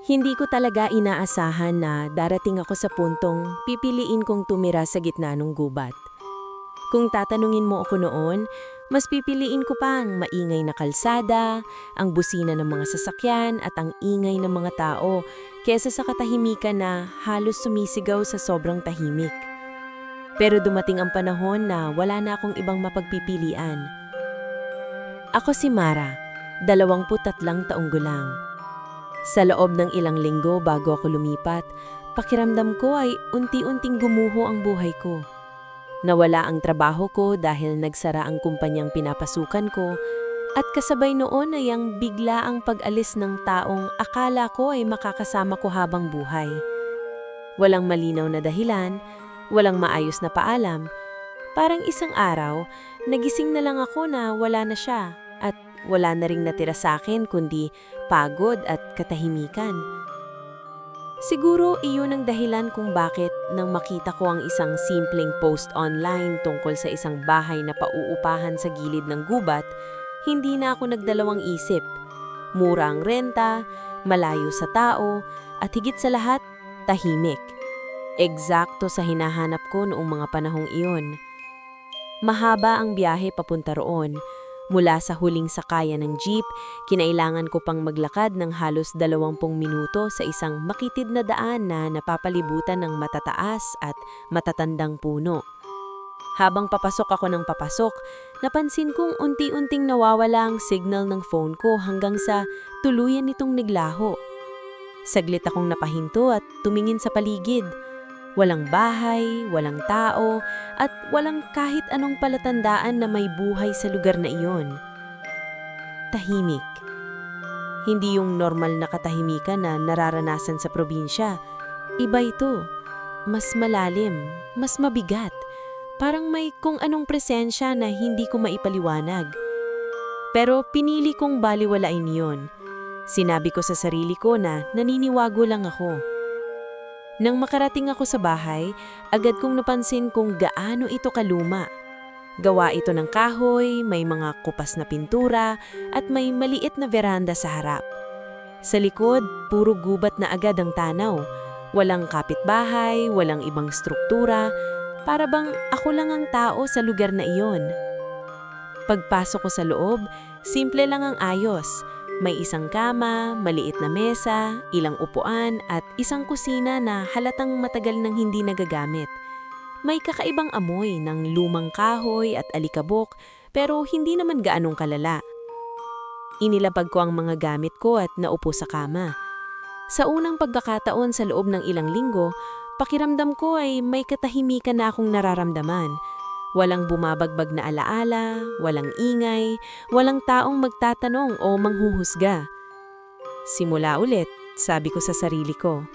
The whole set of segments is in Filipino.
Hindi ko talaga inaasahan na darating ako sa puntong pipiliin kong tumira sa gitna ng gubat. Kung tatanungin mo ako noon, mas pipiliin ko pa ang maingay na kalsada, ang busina ng mga sasakyan at ang ingay ng mga tao kesa sa katahimikan na halos sumisigaw sa sobrang tahimik. Pero dumating ang panahon na wala na akong ibang mapagpipilian. Ako si Mara, 23 taong gulang. Sa loob ng ilang linggo bago ako lumipat, pakiramdam ko ay unti-unting gumuho ang buhay ko. Nawala ang trabaho ko dahil nagsara ang kumpanyang pinapasukan ko at kasabay noon ay ang bigla ang pag-alis ng taong akala ko ay makakasama ko habang buhay. Walang malinaw na dahilan, walang maayos na paalam. Parang isang araw, nagising na lang ako na wala na siya at wala na ring natira sa akin kundi pagod at katahimikan. Siguro iyon ang dahilan kung bakit nang makita ko ang isang simpleng post online tungkol sa isang bahay na pauupahan sa gilid ng gubat, hindi na ako nagdalawang isip. Mura ang renta, malayo sa tao, at higit sa lahat, tahimik. Eksakto sa hinahanap ko noong mga panahong iyon. Mahaba ang biyahe papunta roon. Mula sa huling sakayan ng jeep, kinailangan ko pang maglakad ng halos 20 minuto sa isang makitid na daan na napapalibutan ng matataas at matatandang puno. Habang papasok ako ng papasok, napansin kong unti-unting nawawala ang signal ng phone ko hanggang sa tuluyan nitong naglaho. Saglit akong napahinto at tumingin sa paligid. Walang bahay, walang tao, at walang kahit anong palatandaan na may buhay sa lugar na iyon. Tahimik. Hindi yung normal na katahimikan na nararanasan sa probinsya. Iba ito. Mas malalim, mas mabigat. Parang may kung anong presensya na hindi ko maipaliwanag. Pero pinili kong baliwalain yun. Sinabi ko sa sarili ko na naniniwago lang ako. Nang makarating ako sa bahay, agad kong napansin kung gaano ito kaluma. Gawa ito ng kahoy, may mga kupas na pintura, at may maliit na veranda sa harap. Sa likod, puro gubat na agad ang tanaw. Walang kapitbahay, walang ibang struktura, para bang ako lang ang tao sa lugar na iyon. Pagpasok ko sa loob, simple lang ang ayos. May isang kama, maliit na mesa, ilang upuan at isang kusina na halatang matagal nang hindi nagagamit. May kakaibang amoy ng lumang kahoy at alikabok pero hindi naman gaanong kalala. Inilapag ko ang mga gamit ko at naupo sa kama. Sa unang pagkakataon sa loob ng ilang linggo, pakiramdam ko ay may katahimikan na akong nararamdaman. Walang bumabagbag na alaala, walang ingay, walang taong magtatanong o manghuhusga. Simula ulit, sabi ko sa sarili ko.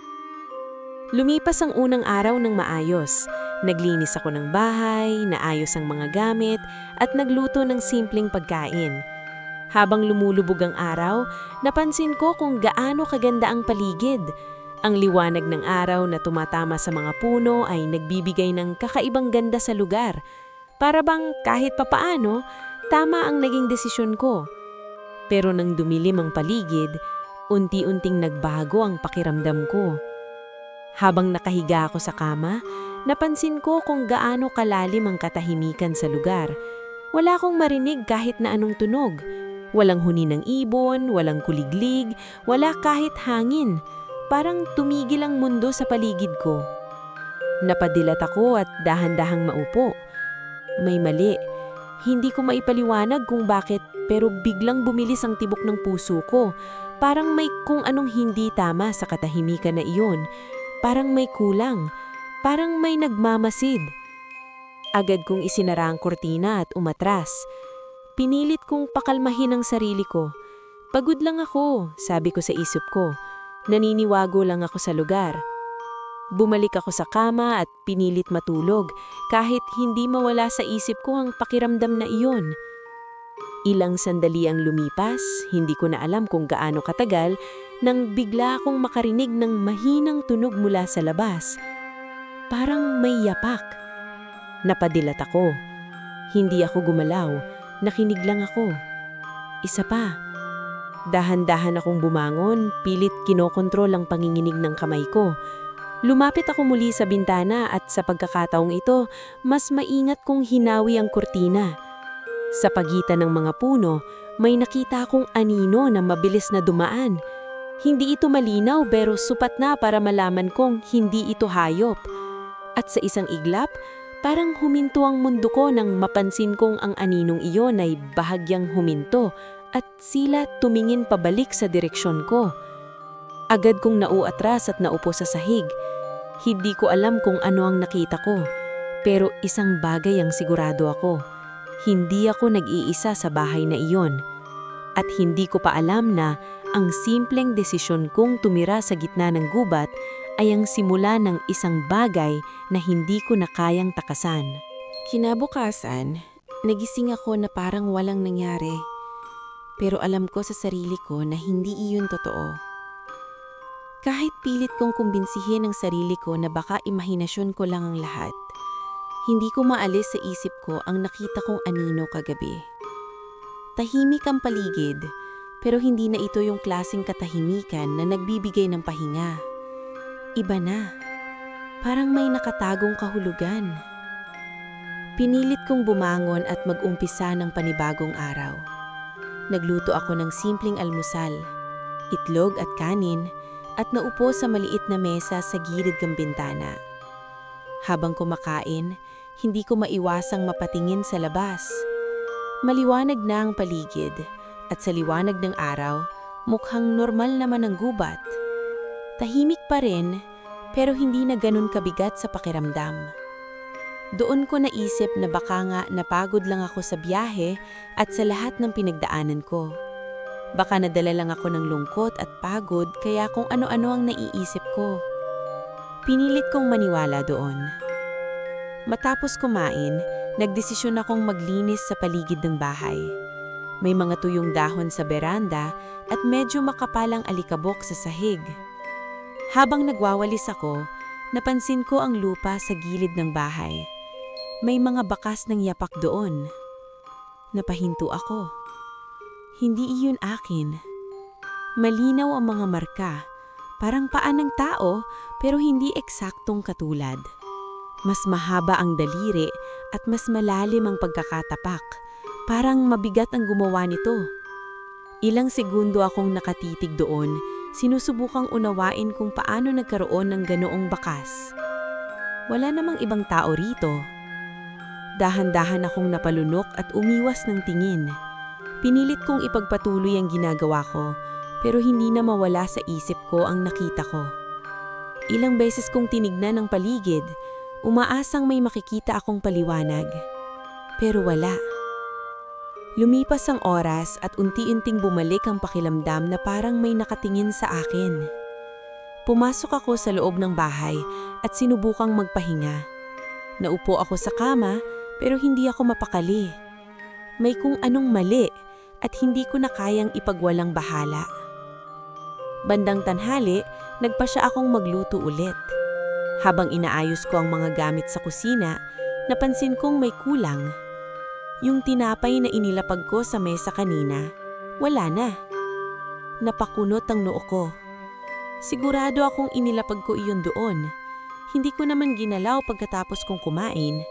Lumipas ang unang araw ng maayos. Naglinis ako ng bahay, naayos ang mga gamit, at nagluto ng simpleng pagkain. Habang lumulubog ang araw, napansin ko kung gaano kaganda ang paligid. Ang liwanag ng araw na tumatama sa mga puno ay nagbibigay ng kakaibang ganda sa lugar. Para bang kahit papaano, tama ang naging desisyon ko. Pero nang dumilim ang paligid, unti-unting nagbago ang pakiramdam ko. Habang nakahiga ako sa kama, napansin ko kung gaano kalalim ang katahimikan sa lugar. Wala akong marinig kahit na anong tunog. Walang huni ng ibon, walang kuliglig, wala kahit hangin. Parang tumigil ang mundo sa paligid ko. Napadilat ako at dahan-dahang maupo. May mali. Hindi ko maipaliwanag kung bakit pero biglang bumilis ang tibok ng puso ko. Parang may kung anong hindi tama sa katahimikan na iyon. Parang may kulang. Parang may nagmamasid. Agad kong isinara ang kurtina at umatras. Pinilit kong pakalmahin ang sarili ko. Pagod lang ako, sabi ko sa isip ko. Naniniwago lang ako sa lugar. Bumalik ako sa kama at pinilit matulog kahit hindi mawala sa isip ko ang pakiramdam na iyon. Ilang sandali ang lumipas, hindi ko na alam kung gaano katagal, nang bigla akong makarinig ng mahinang tunog mula sa labas. Parang may yapak. Napadilat ako. Hindi ako gumalaw, nakinig lang ako. Isa pa. Dahan-dahan akong bumangon, pilit kinokontrol ang panginginig ng kamay ko. Lumapit ako muli sa bintana at sa pagkakataong ito, mas maingat kong hinawi ang kurtina. Sa pagitan ng mga puno, may nakita akong anino na mabilis na dumaan. Hindi ito malinaw pero supat na para malaman kong hindi ito hayop. At sa isang iglap, parang huminto ang mundo ko nang mapansin kong ang aninong iyon ay bahagyang huminto at sila tumingin pabalik sa direksyon ko. Agad kong nauatras at naupo sa sahig. Hindi ko alam kung ano ang nakita ko, pero isang bagay ang sigurado ako. Hindi ako nag-iisa sa bahay na iyon. At hindi ko pa alam na ang simpleng desisyon kong tumira sa gitna ng gubat ay ang simula ng isang bagay na hindi ko na kayang takasan. Kinabukasan, nagising ako na parang walang nangyari. Pero alam ko sa sarili ko na hindi iyon totoo. Kahit pilit kong kumbinsihin ang sarili ko na baka imahinasyon ko lang ang lahat, hindi ko maalis sa isip ko ang nakita kong anino kagabi. Tahimik ang paligid, pero hindi na ito yung klaseng katahimikan na nagbibigay ng pahinga. Iba na. Parang may nakatagong kahulugan. Pinilit kong bumangon at mag-umpisa ng panibagong araw. Nagluto ako ng simpleng almusal, itlog at kanin, at naupo sa maliit na mesa sa gilid ng bintana. Habang kumakain, hindi ko maiwasang mapatingin sa labas. Maliwanag na ang paligid, at sa liwanag ng araw, mukhang normal naman ang gubat. Tahimik pa rin, pero hindi na ganun kabigat sa pakiramdam. Doon ko naisip na baka nga napagod lang ako sa biyahe at sa lahat ng pinagdaanan ko. Baka nadala lang ako ng lungkot at pagod kaya kung ano-ano ang naiisip ko. Pinilit kong maniwala doon. Matapos kumain, nagdesisyon akong maglinis sa paligid ng bahay. May mga tuyong dahon sa beranda at medyo makapalang alikabok sa sahig. Habang nagwawalis ako, napansin ko ang lupa sa gilid ng bahay. May mga bakas ng yapak doon. Napahinto ako. Hindi iyon akin. Malinaw ang mga marka, parang paa ng tao pero hindi eksaktong katulad. Mas mahaba ang daliri at mas malalim ang pagkakatapak. Parang mabigat ang gumawa nito. Ilang segundo akong nakatitig doon, sinusubukang unawain kung paano nagkaroon ng ganoong bakas. Wala namang ibang tao rito. Dahan-dahan akong napalunok at umiwas ng tingin. Pinilit kong ipagpatuloy ang ginagawa ko, pero hindi na mawala sa isip ko ang nakita ko. Ilang beses kong tinignan ang paligid, umaasang may makikita akong paliwanag. Pero wala. Lumipas ang oras at unti-unting bumalik ang pakiramdam na parang may nakatingin sa akin. Pumasok ako sa loob ng bahay at sinubukang magpahinga. Naupo ako sa kama pero hindi ako mapakali. May kung anong mali at hindi ko na kayang ipagwalang bahala. Bandang tanghali, nagpasya akong magluto ulit. Habang inaayos ko ang mga gamit sa kusina, napansin kong may kulang. Yung tinapay na inilapag ko sa mesa kanina, wala na. Napakunot ang noo ko. Sigurado akong inilapag ko iyon doon. Hindi ko naman ginalaw pagkatapos kong kumain.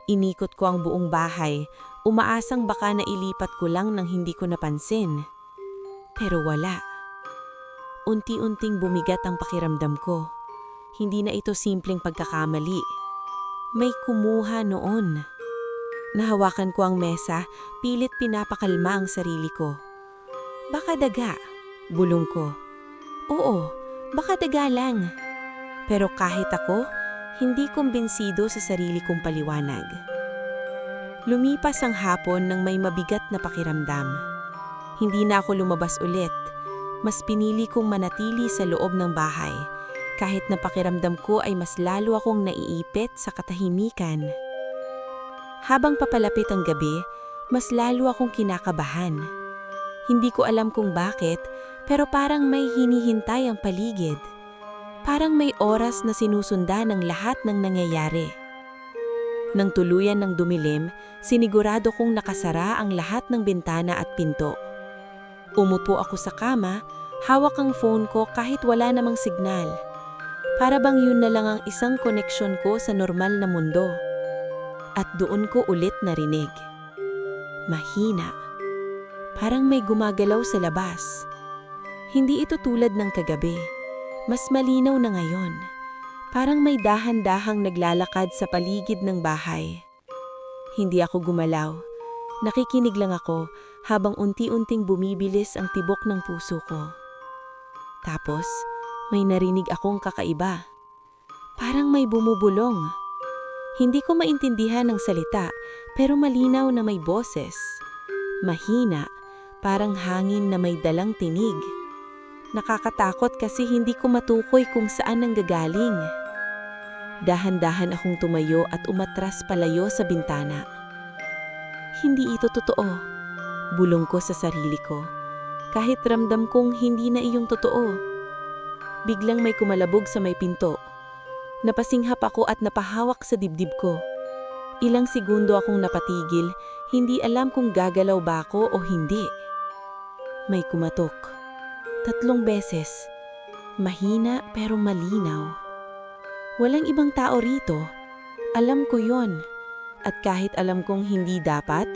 Inikot ko ang buong bahay, umaasang baka nailipat ko lang nang hindi ko napansin. Pero wala. Unti-unting bumigat ang pakiramdam ko. Hindi na ito simpleng pagkakamali. May kumuha noon. Nahawakan ko ang mesa, pilit pinapakalma ang sarili ko. Baka daga, bulong ko. Oo, baka daga lang. Pero kahit ako, hindi kumbinsido sa sarili kong paliwanag. Lumipas ang hapon nang may mabigat na pakiramdam. Hindi na ako lumabas ulit. Mas pinili kong manatili sa loob ng bahay, kahit na pakiramdam ko ay mas lalo akong naiipit sa katahimikan. Habang papalapit ang gabi, mas lalo akong kinakabahan. Hindi ko alam kung bakit, pero parang may hinihintay ang paligid. Parang may oras na sinusundan ang lahat ng nangyayari. Nang tuluyan ng dumilim, sinigurado kong nakasara ang lahat ng bintana at pinto. Umupo ako sa kama, hawak ang phone ko kahit wala namang signal. Para bang yun na lang ang isang koneksyon ko sa normal na mundo. At doon ko ulit narinig. Mahina. Parang may gumagalaw sa labas. Hindi ito tulad ng kagabi. Mas malinaw na ngayon. Parang may dahan-dahang naglalakad sa paligid ng bahay. Hindi ako gumalaw. Nakikinig lang ako habang unti-unting bumibilis ang tibok ng puso ko. Tapos, may narinig akong kakaiba. Parang may bumubulong. Hindi ko maintindihan ang salita, pero malinaw na may boses. Mahina, parang hangin na may dalang tinig. Nakakatakot kasi hindi ko matukoy kung saan nanggagaling. Dahan-dahan akong tumayo at umatras palayo sa bintana. Hindi ito totoo. Bulong ko sa sarili ko. Kahit ramdam kong hindi na iyong totoo. Biglang may kumalabog sa may pinto. Napasinghap ako at napahawak sa dibdib ko. Ilang segundo akong napatigil, hindi alam kung gagalaw ba ako o hindi. May kumatok. 3 beses. Mahina pero malinaw. Walang ibang tao rito. Alam ko yon. At kahit alam kong hindi dapat,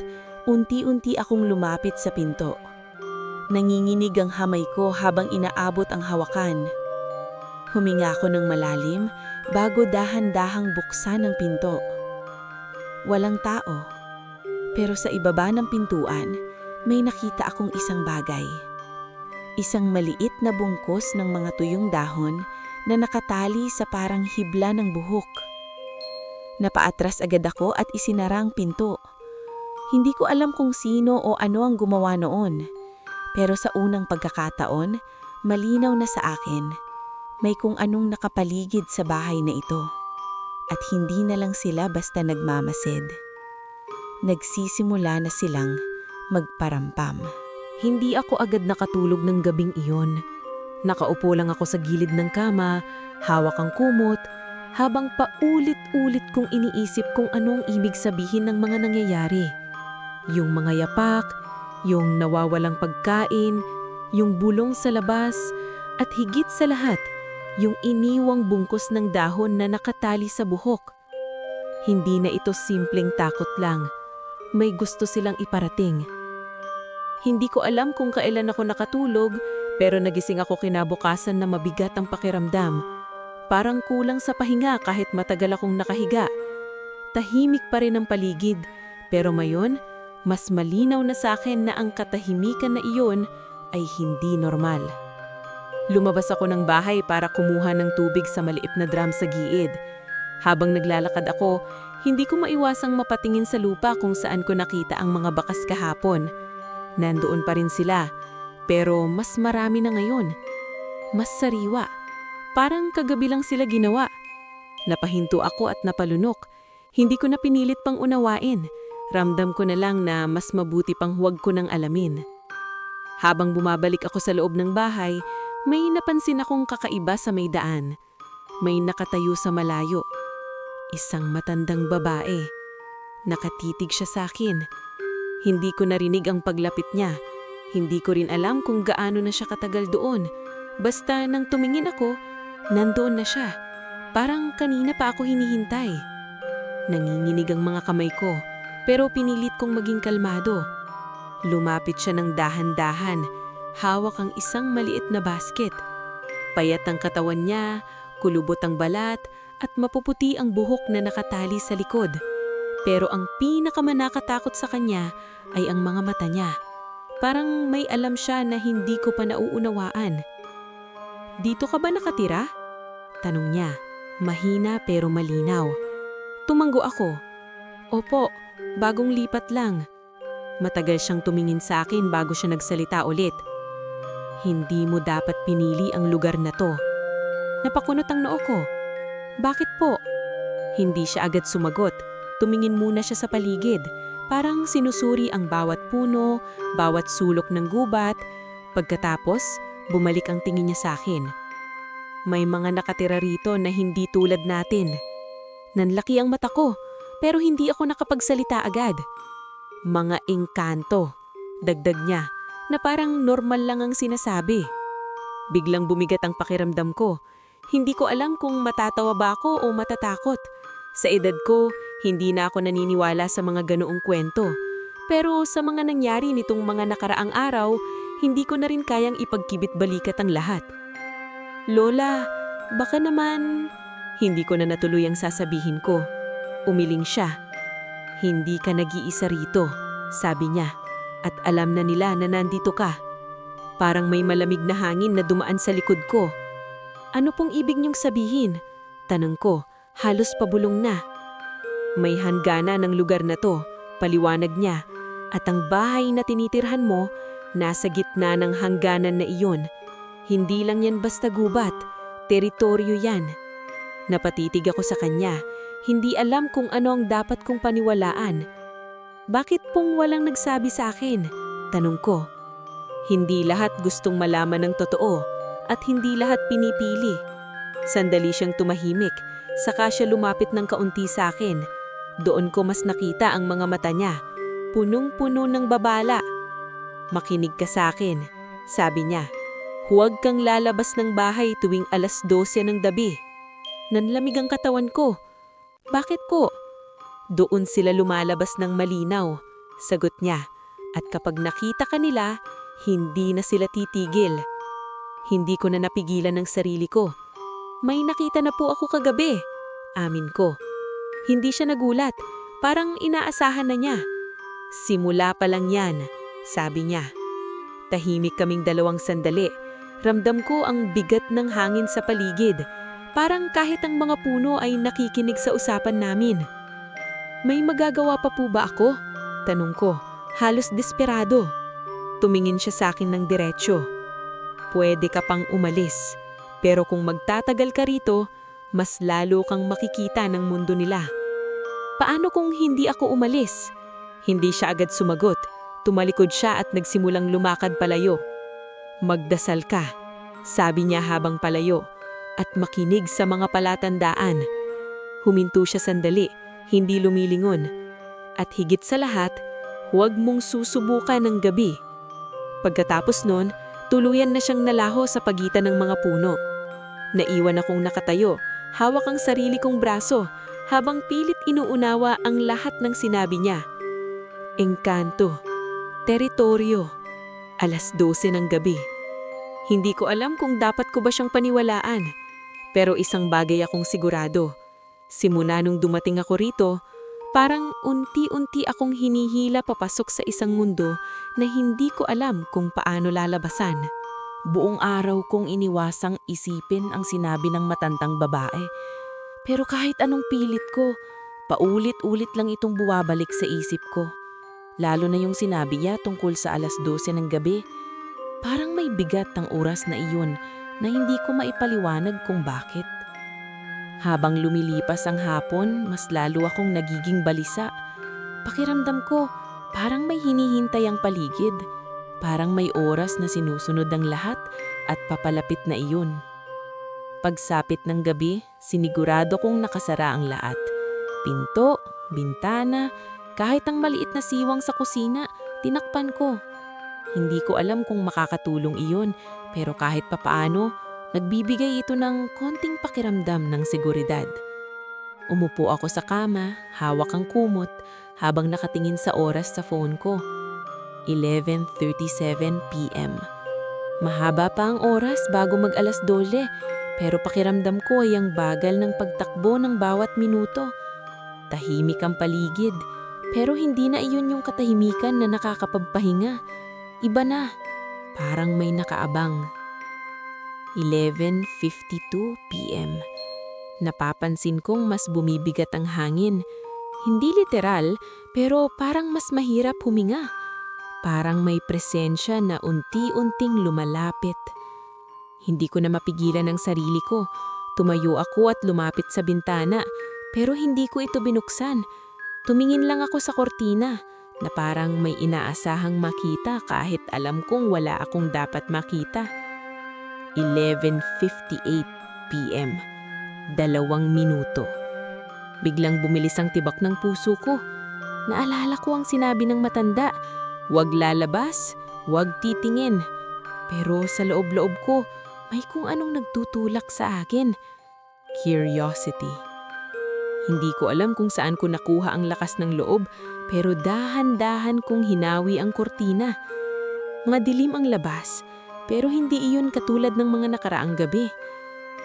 unti-unti akong lumapit sa pinto. Nanginginig ang hamay ko habang inaabot ang hawakan. Huminga ako ng malalim bago dahan-dahang buksan ang pinto. Walang tao. Pero sa ibaba ng pintuan, may nakita akong isang bagay. Isang maliit na bungkos ng mga tuyong dahon na nakatali sa parang hibla ng buhok. Napaatras agad ako at isinara ang pinto. Hindi ko alam kung sino o ano ang gumawa noon. Pero sa unang pagkakataon, malinaw na sa akin. May kung anong nakapaligid sa bahay na ito. At hindi na lang sila basta nagmamasid. Nagsisimula na silang magparampam. Hindi ako agad nakatulog ng gabing iyon. Nakaupo lang ako sa gilid ng kama, hawak ang kumot, habang paulit-ulit kong iniisip kung anong ibig sabihin ng mga nangyayari. Yung mga yapak, yung nawawalang pagkain, yung bulong sa labas, at higit sa lahat, yung iniwang bungkos ng dahon na nakatali sa buhok. Hindi na ito simpleng takot lang. May gusto silang iparating. Hindi ko alam kung kailan ako nakatulog, pero nagising ako kinabukasan na mabigat ang pakiramdam. Parang kulang sa pahinga kahit matagal akong nakahiga. Tahimik pa rin ang paligid, pero ngayon, mas malinaw na sa akin na ang katahimikan na iyon ay hindi normal. Lumabas ako ng bahay para kumuha ng tubig sa maliit na drum sa giid. Habang naglalakad ako, hindi ko maiwasang mapatingin sa lupa kung saan ko nakita ang mga bakas kahapon. Nandoon pa rin sila, pero mas marami na ngayon. Mas sariwa. Parang kagabi lang sila ginawa. Napahinto ako at napalunok. Hindi ko na pinilit pang unawain. Ramdam ko na lang na mas mabuti pang huwag ko nang alamin. Habang bumabalik ako sa loob ng bahay, may napansin akong kakaiba sa may daan. May nakatayo sa malayo. Isang matandang babae. Nakatitig siya sa akin. Hindi ko narinig ang paglapit niya. Hindi ko rin alam kung gaano na siya katagal doon. Basta nang tumingin ako, nandoon na siya. Parang kanina pa ako hinihintay. Nanginginig ang mga kamay ko, pero pinilit kong maging kalmado. Lumapit siya ng dahan-dahan. Hawak ang isang maliit na basket. Payat ang katawan niya, kulubot ang balat, at mapuputi ang buhok na nakatali sa likod. Pero ang pinakamanakatakot sa kanya ay ang mga mata niya. Parang may alam siya na hindi ko pa nauunawaan. "Dito ka ba nakatira?" Tanong niya, mahina pero malinaw. Tumanggo ako. "Opo, bagong lipat lang." Matagal siyang tumingin sa akin bago siya nagsalita ulit. "Hindi mo dapat pinili ang lugar na to." Napakunot ang noo ko. "Bakit po?" Hindi siya agad sumagot. Tumingin muna siya sa paligid. Parang sinusuri ang bawat puno, bawat sulok ng gubat. Pagkatapos, bumalik ang tingin niya sa akin. "May mga nakatira rito na hindi tulad natin." Nanlaki ang mata ko, pero hindi ako nakapagsalita agad. "Mga engkanto," dagdag niya. na parang normal lang ang sinasabi. Biglang bumigat ang pakiramdam ko. Hindi ko alam kung matatawa ba ako o matatakot. Sa edad ko, hindi na ako naniniwala sa mga ganoong kwento. Pero sa mga nangyari nitong mga nakaraang araw, hindi ko na rin kayang ipagkibit-balikat ang lahat. Lola, baka naman... Hindi ko na natuloy ang sasabihin ko. Umiling siya. Hindi ka nag-iisa rito, sabi niya. At alam na nila na nandito ka. Parang may malamig na hangin na dumaan sa likod ko. Ano pong ibig niyong sabihin? Tanong ko, halos pabulong na. May hanggana ng lugar na to, paliwanag niya. At ang bahay na tinitirhan mo, nasa gitna ng hangganan na iyon. Hindi lang yan basta gubat, teritoryo yan. Napatitig ako sa kanya, hindi alam kung ano ang dapat kong paniwalaan. Bakit pong walang nagsabi sa akin? Tanong ko. Hindi lahat gustong malaman ng totoo at hindi lahat pinipili. Sandali siyang tumahimik, saka siya lumapit ng kaunti sa akin. Doon ko mas nakita ang mga mata niya, punong-puno ng babala. Makinig ka sa akin, sabi niya. Huwag kang lalabas ng bahay tuwing 12:00 ng gabi. Nanlamig ang katawan ko. Bakit po? Doon sila lumalabas ng malinaw, sagot niya. At kapag nakita ka nila, hindi na sila titigil. Hindi ko na napigilan ng sarili ko. May nakita na po ako kagabi, amin ko. Hindi siya nagulat, parang inaasahan na niya. Simula pa lang yan, sabi niya. Tahimik kaming dalawang sandali. Ramdam ko ang bigat ng hangin sa paligid. Parang kahit ang mga puno ay nakikinig sa usapan namin. May magagawa pa po ba ako? Tanong ko, halos desperado. Tumingin siya sa akin ng diretsyo. Pwede ka pang umalis, pero kung magtatagal ka rito, mas lalo kang makikita ng mundo nila. Paano kung hindi ako umalis? Hindi siya agad sumagot. Tumalikod siya at nagsimulang lumakad palayo. Magdasal ka, sabi niya habang palayo. At makinig sa mga palatandaan. Huminto siya sandali, hindi lumilingon. At higit sa lahat, huwag mong susubukan ng gabi. Pagkatapos nun, tuluyan na siyang nalaho sa pagitan ng mga puno. Naiwan akong nakatayo, hawak ang sarili kong braso, habang pilit inuunawa ang lahat ng sinabi niya. Engkanto, teritoryo, 12:00 ng gabi. Hindi ko alam kung dapat ko ba siyang paniwalaan. Pero isang bagay akong sigurado. Simula nung dumating ako rito, parang unti-unti akong hinihila papasok sa isang mundo na hindi ko alam kung paano lalabasan. Buong araw kong iniwasang isipin ang sinabi ng matandang babae. Pero kahit anong pilit ko, paulit-ulit lang itong buwabalik sa isip ko. Lalo na yung sinabi niya tungkol sa 12:00 ng gabi. Parang may bigat ang oras na iyon na hindi ko maipaliwanag kung bakit. Habang lumilipas ang hapon, mas lalo akong nagiging balisa. Pakiramdam ko, parang may hinihintay ang paligid. Parang may oras na sinusunod ang lahat at papalapit na iyon. Pagsapit ng gabi, sinigurado kong nakasara ang lahat. Pinto, bintana, kahit ang maliit na siwang sa kusina, tinakpan ko. Hindi ko alam kung makakatulong iyon, pero kahit papaano, nagbibigay ito ng konting pakiramdam ng seguridad. Umupo ako sa kama, hawak ang kumot, habang nakatingin sa oras sa phone ko. 11:37 p.m. Mahaba pa ang oras bago mag 12:00, pero pakiramdam ko ay ang bagal ng pagtakbo ng bawat minuto. Tahimik ang paligid, pero hindi na iyon yung katahimikan na nakakapagpahinga. Iba na, parang may nakaabang. 11:52 p.m. Napapansin kong mas bumibigat ang hangin. Hindi literal, pero parang mas mahirap huminga. Parang may presensya na unti-unting lumalapit. Hindi ko na mapigilan ang sarili ko. Tumayo ako at lumapit sa bintana, pero hindi ko ito binuksan. Tumingin lang ako sa kortina na parang may inaasahang makita kahit alam kong wala akong dapat makita. 11:58 p.m. 2 minuto. Biglang bumilis ang tibak ng puso ko. Naalala ko ang sinabi ng matanda, huwag lalabas, Huwag titingin. Pero sa loob-loob ko, may kung anong nagtutulak sa akin. Curiosity. Hindi ko alam kung saan ko nakuha ang lakas ng loob, pero dahan-dahan kong hinawi ang kurtina. Madilim ang labas, pero hindi iyon katulad ng mga nakaraang gabi.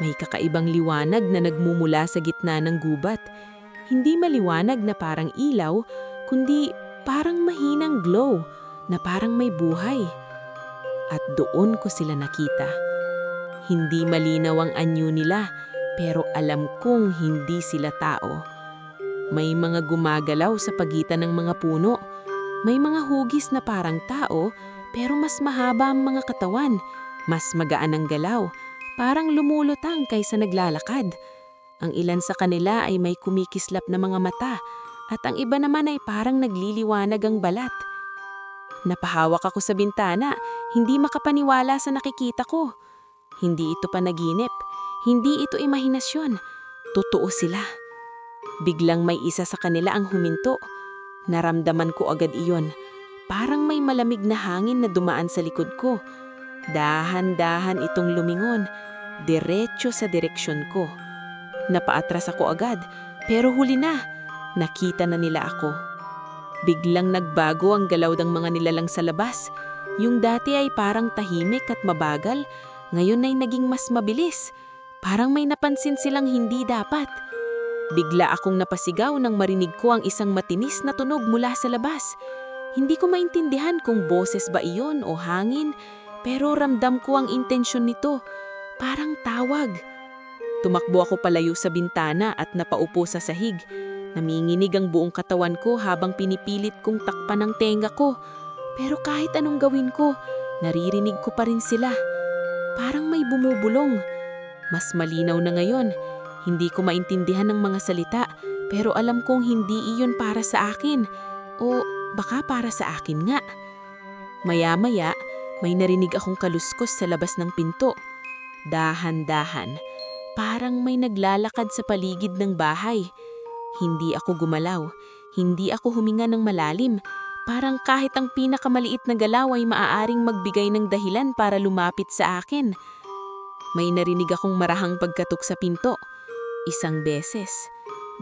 May kakaibang liwanag na nagmumula sa gitna ng gubat. Hindi maliwanag na parang ilaw, kundi parang mahinang glow na parang may buhay. At doon ko sila nakita. Hindi malinaw ang anyo nila, pero alam kong hindi sila tao. May mga gumagalaw sa pagitan ng mga puno. May mga hugis na parang tao, pero mas mahaba ang mga katawan. Mas magaan ang galaw, parang lumulutang kaysa naglalakad. Ang ilan sa kanila ay may kumikislap na mga mata, at ang iba naman ay parang nagliliwanag ang balat. Napahawak ako sa bintana, hindi makapaniwala sa nakikita ko. Hindi ito panaginip, hindi ito imahinasyon. Totoo sila. Biglang may isa sa kanila ang huminto. Naramdaman ko agad iyon. Parang may malamig na hangin na dumaan sa likod ko. Dahan-dahan itong lumingon, diretso sa direksyon ko. Napaatras ako agad, pero huli na. Nakita na nila ako. Biglang nagbago ang galaw ng mga nilalang sa labas. Yung dati ay parang tahimik at mabagal, ngayon ay naging mas mabilis. Parang may napansin silang hindi dapat. Bigla akong napasigaw nang marinig ko ang isang matinis na tunog mula sa labas. Hindi ko maintindihan kung boses ba iyon o hangin, pero ramdam ko ang intensyon nito. Parang tawag. Tumakbo ako palayo sa bintana at napaupo sa sahig. Naminginig ang buong katawan ko habang pinipilit kong takpan ang tenga ko. Pero kahit anong gawin ko, naririnig ko pa rin sila. Parang may bumubulong. Mas malinaw na ngayon. Hindi ko maintindihan ang mga salita, pero alam kong hindi iyon para sa akin. O baka para sa akin nga. Maya-maya, may narinig akong kaluskos sa labas ng pinto. Dahan-dahan, parang may naglalakad sa paligid ng bahay. Hindi ako gumalaw, hindi ako huminga ng malalim. Parang kahit ang pinakamaliit na galaw ay maaaring magbigay ng dahilan para lumapit sa akin. May narinig akong marahang pagkatok sa pinto. 1 beses,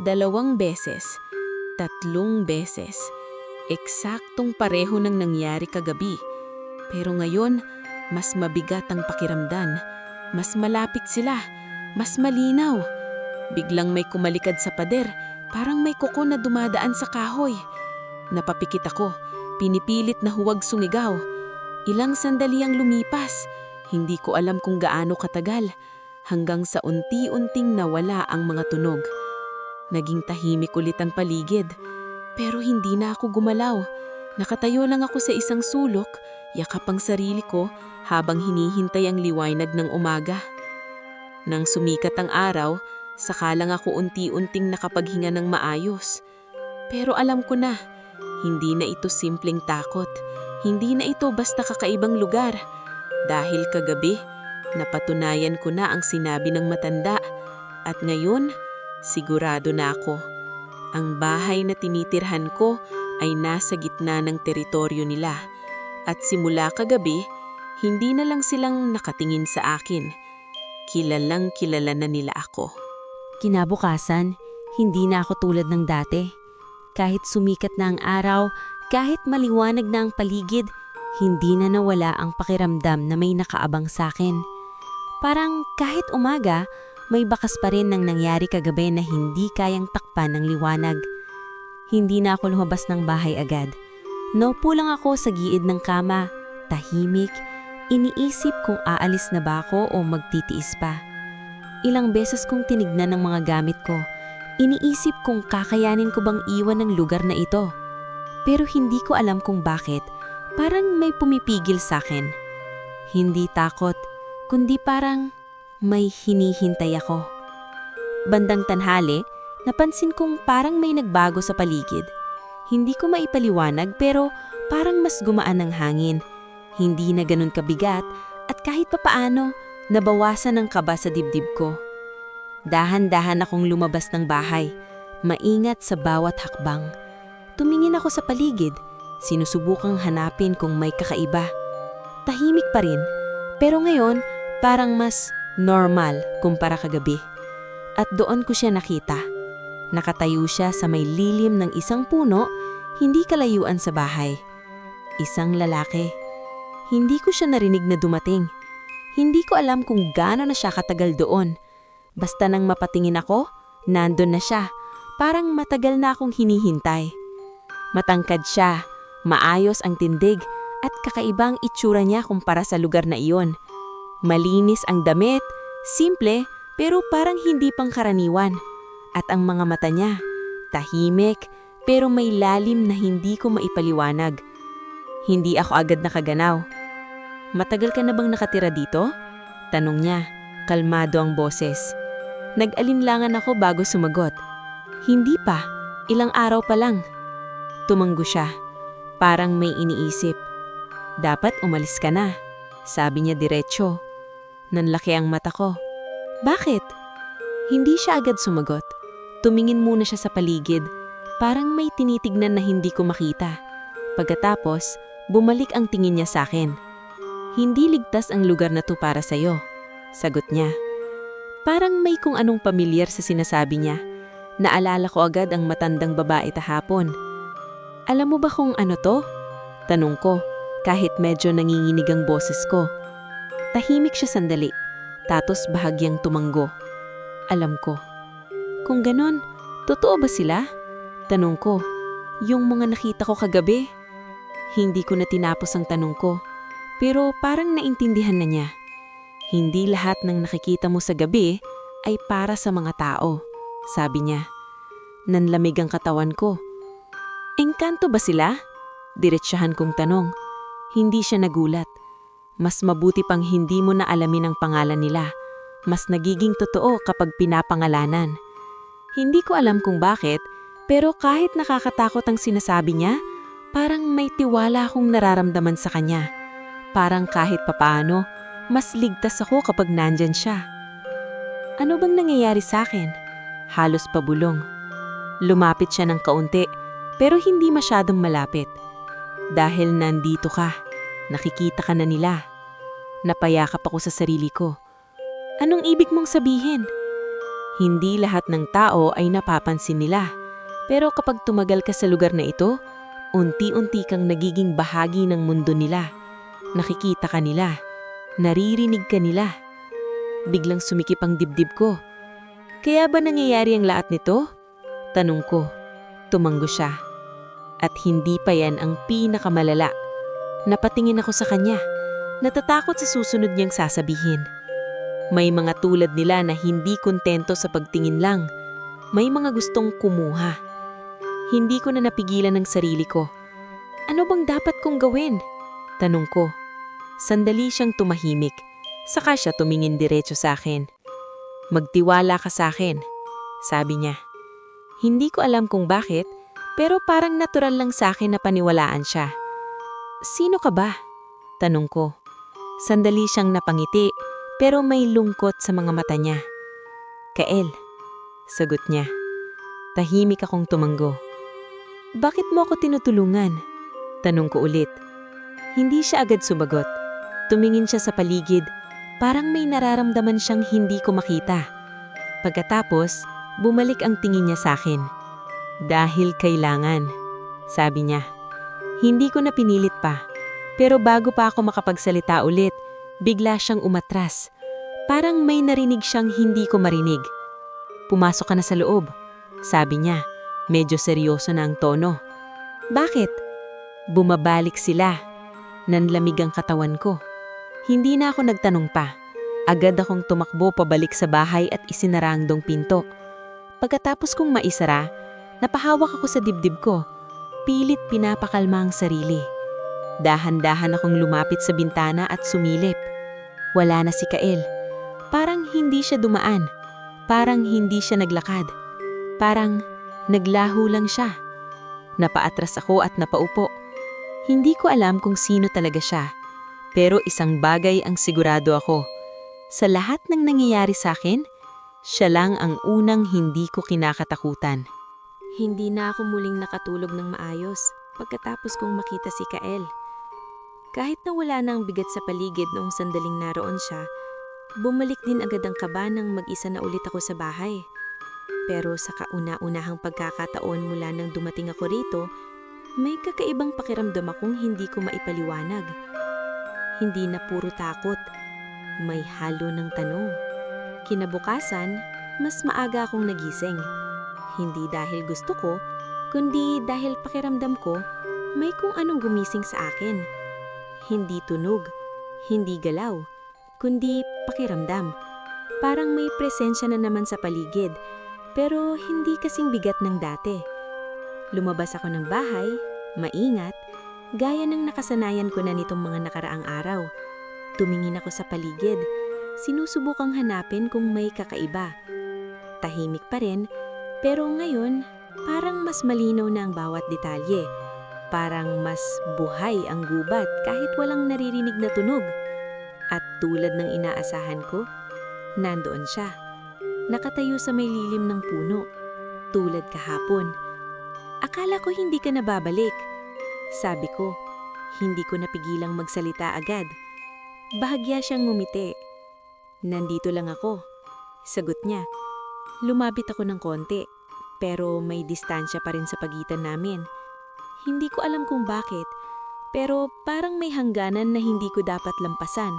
2 beses, 3 beses. Eksaktong pareho ng nangyari kagabi. Pero ngayon, mas mabigat ang pakiramdam. Mas malapit sila, mas malinaw. Biglang may kumalikad sa pader, parang may kuko na dumadaan sa kahoy. Napapikit ako, pinipilit na huwag sumigaw. Ilang sandali ang lumipas, hindi ko alam kung gaano katagal, hanggang sa unti-unting nawala ang mga tunog. Naging tahimik ulit ang paligid, pero hindi na ako gumalaw. Nakatayo lang ako sa isang sulok, yakap ang sarili ko habang hinihintay ang liwanag ng umaga. Nang sumikat ang araw, saka lang ako unti-unting nakapaghinga ng maayos. Pero alam ko na, hindi na ito simpleng takot. Hindi na ito basta kakaibang lugar. Dahil kagabi, napatunayan ko na ang sinabi ng matanda. At ngayon, sigurado na ako. Ang bahay na tinitirhan ko ay nasa gitna ng teritoryo nila. At simula kagabi, hindi na lang silang nakatingin sa akin. Kilalang kilala na nila ako. Kinabukasan, hindi na ako tulad ng dati. Kahit sumikat na ang araw, kahit maliwanag na ang paligid, hindi na nawala ang pakiramdam na may nakaabang sa akin. Parang kahit umaga, may bakas pa rin ng nangyari kagabi na hindi kayang takpan ng liwanag. Hindi na ako lumabas ng bahay agad. Naupo lang ako sa giid ng kama, tahimik, iniisip kung aalis na ba ako o magtitiis pa. Ilang beses kong tinignan ng mga gamit ko. Iniisip kung kakayanin ko bang iwan ng lugar na ito. Pero hindi ko alam kung bakit. Parang may pumipigil sa akin. Hindi takot, kundi parang may hinihintay ako. Bandang tanghali, napansin kong parang may nagbago sa paligid. Hindi ko maipaliwanag pero parang mas gumaan ang hangin. Hindi na ganun kabigat at kahit papaano, nabawasan ang kaba sa dibdib ko. Dahan-dahan akong lumabas ng bahay, maingat sa bawat hakbang. Tumingin ako sa paligid, sinusubukang hanapin kung may kakaiba. Tahimik pa rin, pero ngayon parang mas normal kumpara kagabi. At doon ko siya nakita. Nakatayo siya sa may lilim ng isang puno, hindi kalayuan sa bahay. Isang lalaki. Hindi ko siya narinig na dumating. Hindi ko alam kung gaano na siya katagal doon. Basta nang mapatingin ako, nandun na siya. Parang matagal na akong hinihintay. Matangkad siya, maayos ang tindig, at kakaibang itsura niya kumpara sa lugar na iyon. Malinis ang damit, simple, pero parang hindi pangkaraniwan. At ang mga mata niya, tahimik, pero may lalim na hindi ko maipaliwanag. Hindi ako agad nakaganaw. "Matagal ka na bang nakatira dito?" Tanong niya, kalmado ang boses. Nag-alinlangan ako bago sumagot. "Hindi pa, ilang araw pa lang." Tumanggo siya, parang may iniisip. "Dapat umalis ka na," sabi niya diretso. Nanlaki ang mata ko. "Bakit?" Hindi siya agad sumagot. Tumingin muna siya sa paligid, parang may tinitignan na hindi ko makita. Pagkatapos, bumalik ang tingin niya sa akin. "Hindi ligtas ang lugar na to para sa'yo," sagot niya. Parang may kung anong pamilyar sa sinasabi niya. Naalala ko agad ang matandang babae kahapon. "Alam mo ba kung ano to?" Tanong ko, kahit medyo nanginginig ang boses ko. Tahimik siya sandali, tapos bahagyang tumanggo. "Alam ko." "Kung ganon, totoo ba sila?" Tanong ko. "Yung mga nakita ko kagabi?" Hindi ko na tinapos ang tanong ko, pero parang naintindihan na niya. "Hindi lahat ng nakikita mo sa gabi ay para sa mga tao," sabi niya. Nanlamig ang katawan ko. "Engkanto ba sila?" Diretsahan kong tanong. Hindi siya nagulat. Mas mabuti pang hindi mo na alamin ang pangalan nila. Mas nagiging totoo kapag pinapangalanan. Hindi ko alam kung bakit, pero kahit nakakatakot ang sinasabi niya, parang may tiwala akong nararamdaman sa kanya. Parang kahit papaano, mas ligtas ako kapag nandyan siya. "Ano bang nangyayari sa akin?" Halos pabulong. Lumapit siya ng kaunti, pero hindi masyadong malapit. "Dahil nandito ka, nakikita ka na nila." Napayakap ako sa sarili ko. "Anong ibig mong sabihin?" "Hindi lahat ng tao ay napapansin nila. Pero kapag tumagal ka sa lugar na ito, unti-unti kang nagiging bahagi ng mundo nila. Nakikita ka nila, naririnig ka nila." Biglang sumikip ang dibdib ko. "Kaya ba nangyayari ang lahat nito?" Tanong ko. Tumanggo siya. At hindi pa yan ang pinakamalala. Napatingin ako sa kanya. Natatakot sa susunod niyang sasabihin. May mga tulad nila na hindi kontento sa pagtingin lang. May mga gustong kumuha. Hindi ko na napigilan ang sarili ko. "Ano bang dapat kong gawin?" Tanong ko. Sandali siyang tumahimik. Saka siya tumingin diretso sa akin. "Magtiwala ka sa akin," sabi niya. Hindi ko alam kung bakit, pero parang natural lang sa akin na paniwalaan siya. "Sino ka ba?" Tanong ko. Sandali siyang napangiti, pero may lungkot sa mga mata niya. "Kael," sagot niya. Tahimik akong tumanggo. "Bakit mo ako tinutulungan?" Tanong ko ulit. Hindi siya agad sumagot. Tumingin siya sa paligid, parang may nararamdaman siyang hindi ko makita. Pagkatapos, bumalik ang tingin niya sa akin. "Dahil kailangan," sabi niya. Hindi ko na pinilit pa. Pero bago pa ako makapagsalita ulit, bigla siyang umatras. Parang may narinig siyang hindi ko marinig. "Pumasok ka na sa loob," sabi niya. Medyo seryoso na ang tono. "Bakit?" Bumabalik sila. Nanlamig ang katawan ko. Hindi na ako nagtanong pa. Agad akong tumakbo pabalik sa bahay at isinara ang dong pinto. Pagkatapos kong maisara, napahawak ako sa dibdib ko. Pilit pinapakalma ang sarili. Dahan-dahan akong lumapit sa bintana at sumilip. Wala na si Kael. Parang hindi siya dumaan. Parang hindi siya naglakad. Parang naglaho lang siya. Napaatras ako at napaupo. Hindi ko alam kung sino talaga siya. Pero isang bagay ang sigurado ako. Sa lahat ng nangyayari sa akin, siya lang ang unang hindi ko kinakatakutan. Hindi na ako muling nakatulog ng maayos pagkatapos kong makita si Kael. Kahit na wala na ang bigat sa paligid noong sandaling naroon siya, bumalik din agad ang kaba nang mag-isa na ulit ako sa bahay. Pero sa kauna-unahang pagkakataon mula nang dumating ako rito, may kakaibang pakiramdam akong hindi ko maipaliwanag. Hindi na puro takot, may halo ng tanong. Kinabukasan, mas maaga akong nagising. Hindi dahil gusto ko, kundi dahil pakiramdam ko may kung anong gumising sa akin. Hindi tunog, hindi galaw, kundi pakiramdam. Parang may presensya na naman sa paligid, pero hindi kasing bigat ng dati. Lumabas ako ng bahay, maingat, gaya ng nakasanayan ko na nitong mga nakaraang araw. Tumingin ako sa paligid, sinusubukang hanapin kung may kakaiba. Tahimik pa rin, pero ngayon parang mas malinaw na ang bawat detalye. Parang mas buhay ang gubat kahit walang naririnig na tunog. At tulad ng inaasahan ko, nandoon siya. Nakatayo sa may lilim ng puno, tulad kahapon. Akala ko hindi ka nababalik. Sabi ko, hindi ko napigilang magsalita agad. Bahagya siyang ngumiti. Nandito lang ako. Sagot niya. Lumapit ako ng konti, pero may distansya pa rin sa pagitan namin. Hindi ko alam kung bakit, pero parang may hangganan na hindi ko dapat lampasan.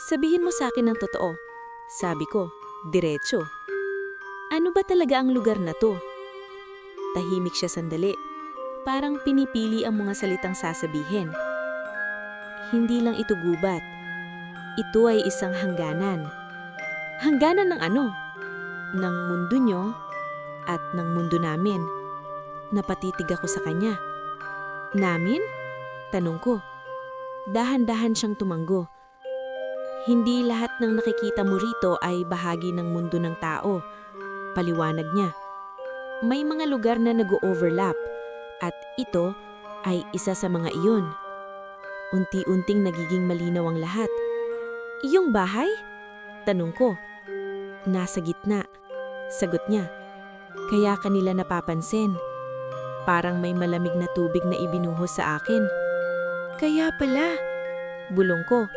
Sabihin mo sa akin ng totoo, sabi ko, diretso. Ano ba talaga ang lugar na to? Tahimik siya sandali, parang pinipili ang mga salitang sasabihin. Hindi lang ito gubat, ito ay isang hangganan. Hangganan ng ano? Ng mundo nyo at ng mundo namin. Napatitig ako sa kanya. Namin? Tanong ko. Dahan-dahan siyang tumanggo. Hindi lahat ng nakikita mo rito ay bahagi ng mundo ng tao. Paliwanag niya. May mga lugar na nag-overlap at ito ay isa sa mga iyon. Unti-unting nagiging malinaw ang lahat. Iyong bahay? Tanong ko. Nasa gitna. Sagot niya. Kaya kanila napapansin. Parang may malamig na tubig na ibinuhos sa akin. Kaya pala, bulong ko.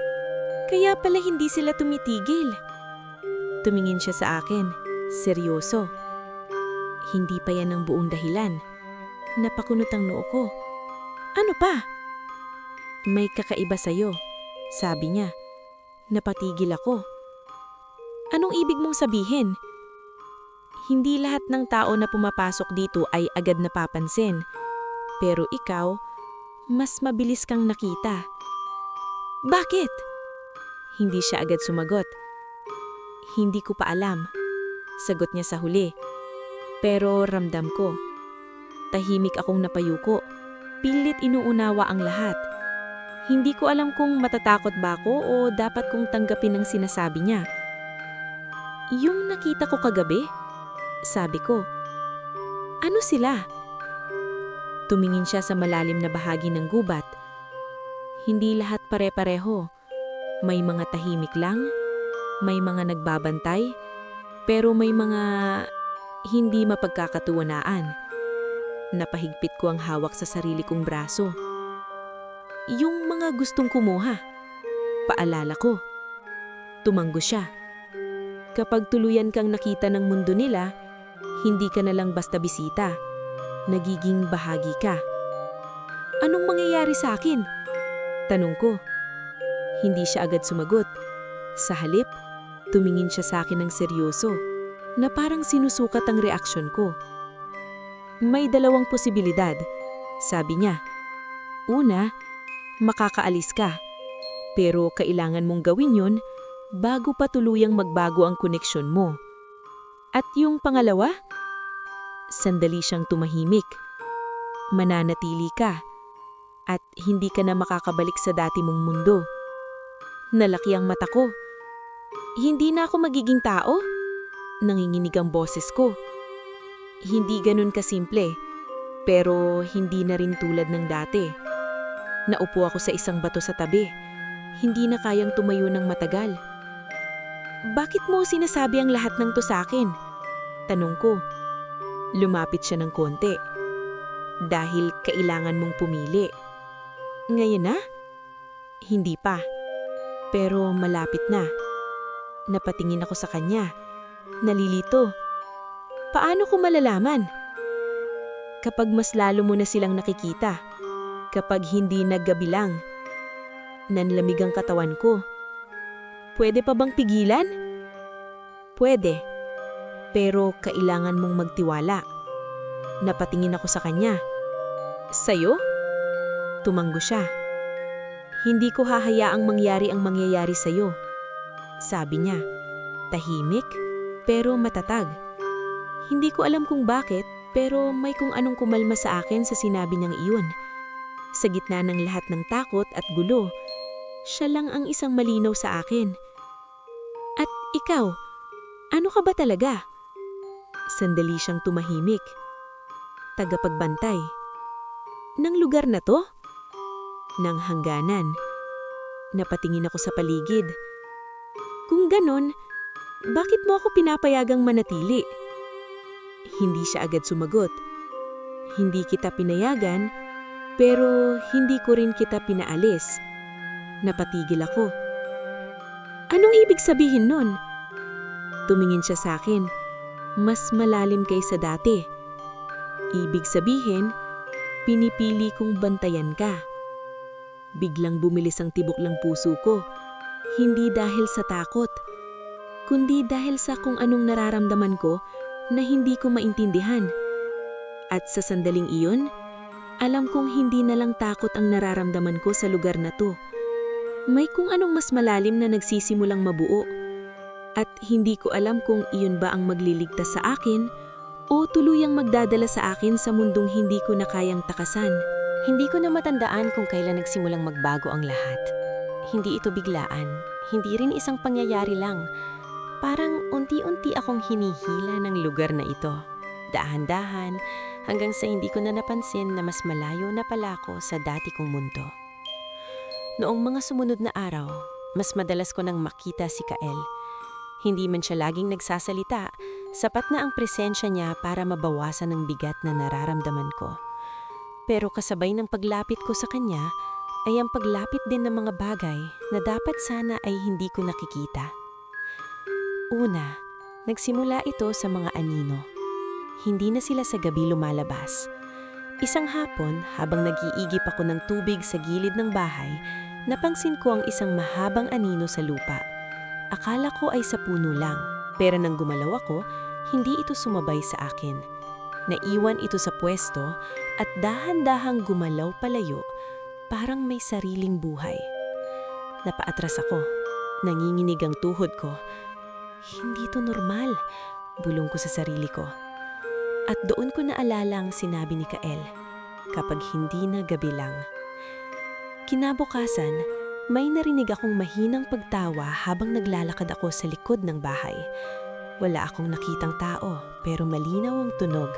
Kaya pala hindi sila tumitigil. Tumingin siya sa akin, seryoso. Hindi pa yan ang buong dahilan. Napakunot ang noo ko. Ano pa? May kakaiba sa'yo, sabi niya. Napatigil ako. Anong ibig mong sabihin? Hindi lahat ng tao na pumapasok dito ay agad napapansin. Pero ikaw, mas mabilis kang nakita. Bakit? Hindi siya agad sumagot. Hindi ko pa alam. Sagot niya sa huli. Pero ramdam ko. Tahimik akong napayuko. Pilit inuunawa ang lahat. Hindi ko alam kung matatakot ba ako o dapat kong tanggapin ang sinasabi niya. Yung nakita ko kagabi? Sabi ko. Ano sila? Tumingin siya sa malalim na bahagi ng gubat. Hindi lahat pare-pareho. May mga tahimik lang, may mga nagbabantay, pero may mga hindi mapagkakatuwanaan. Napahigpit ko ang hawak sa sarili kong braso. Yung mga gustong kumuha. Paalala ko. Tumanggo siya. Kapag tuluyan kang nakita ng mundo nila, hindi ka na lang basta bisita. Nagiging bahagi ka. Anong mangyayari sa akin? Tanong ko. Hindi siya agad sumagot. Sa halip, tumingin siya sa akin ng seryoso, na parang sinusukat ang reaksyon ko. May dalawang posibilidad, sabi niya. Una, makakaalis ka. Pero kailangan mong gawin yun bago pa tuluyang magbago ang koneksyon mo. At yung pangalawa, sandali siyang tumahimik. Mananatili ka at hindi ka na makakabalik sa dati mong mundo. Nalaki ang mata ko. Hindi na ako magiging tao? Nanginginig ang boses ko. Hindi ganun kasimple, pero hindi na rin tulad ng dati. Naupo ako sa isang bato sa tabi. Hindi na kayang tumayo ng matagal. Bakit mo sinasabi ang lahat ng to sa akin? Tanong ko. Lumapit siya ng konti. Dahil kailangan mong pumili. Ngayon na? Hindi pa. Pero malapit na. Napatingin ako sa kanya. Nalilito. Paano ko malalaman? Kapag mas lalo mo na silang nakikita. Kapag hindi naggabi lang. Nanlamig ang katawan ko. Pwede pa bang pigilan? Pwede. Pero kailangan mong magtiwala. Napatingin ako sa kanya. Sa'yo? Tumanggo siya. Hindi ko hahayaang mangyari ang mangyayari sa'yo. Sabi niya, tahimik pero matatag. Hindi ko alam kung bakit, pero may kung anong kumalma sa akin sa sinabi niyang iyon. Sa gitna ng lahat ng takot at gulo, siya lang ang isang malinaw sa akin. At ikaw, ano ka ba talaga? Sandali siyang tumahimik. Tagapagbantay. Ng lugar na to? Ng hangganan. Napatingin ako sa paligid. Kung ganon, bakit mo ako pinapayagang manatili? Hindi siya agad sumagot. Hindi kita pinayagan, pero hindi ko rin kita pinaalis. Napatigil ako. Anong ibig sabihin nun? Tumingin siya sa akin. Mas malalim kaysa dati. Ibig sabihin, pinipili kong bantayan ka. Biglang bumilis ang tibok ng puso ko. Hindi dahil sa takot, kundi dahil sa kung anong nararamdaman ko na hindi ko maintindihan. At sa sandaling iyon, alam kong hindi na lang takot ang nararamdaman ko sa lugar na to. May kung anong mas malalim na nagsisimulang mabuo. At hindi ko alam kung iyon ba ang magliligtas sa akin o tuluyang magdadala sa akin sa mundong hindi ko na kayang takasan. Hindi ko na matandaan kung kailan nagsimulang magbago ang lahat. Hindi ito biglaan, hindi rin isang pangyayari lang. Parang unti-unti akong hinihila ng lugar na ito. Dahan-dahan, hanggang sa hindi ko na napansin na mas malayo na pala ako sa dati kong mundo. Noong mga sumunod na araw, mas madalas ko nang makita si Kael. Hindi man siya laging nagsasalita, sapat na ang presensya niya para mabawasan ang bigat na nararamdaman ko. Pero kasabay ng paglapit ko sa kanya, ay ang paglapit din ng mga bagay na dapat sana ay hindi ko nakikita. Una, nagsimula ito sa mga anino. Hindi na sila sa gabi lumalabas. Isang hapon, habang nag-iigip ako ng tubig sa gilid ng bahay, napansin ko ang isang mahabang anino sa lupa. Akala ko ay sa puno lang, pero nang gumalaw ako, hindi ito sumabay sa akin. Naiwan ito sa pwesto at dahan-dahang gumalaw palayo, parang may sariling buhay. Napaatras ako. Nanginginig ang tuhod ko. Hindi ito normal, bulong ko sa sarili ko. At doon ko naalala ang sinabi ni Kael, kapag hindi na gabi lang. Kinabukasan, may narinig akong mahinang pagtawa habang naglalakad ako sa likod ng bahay. Wala akong nakitang tao, pero malinaw ang tunog.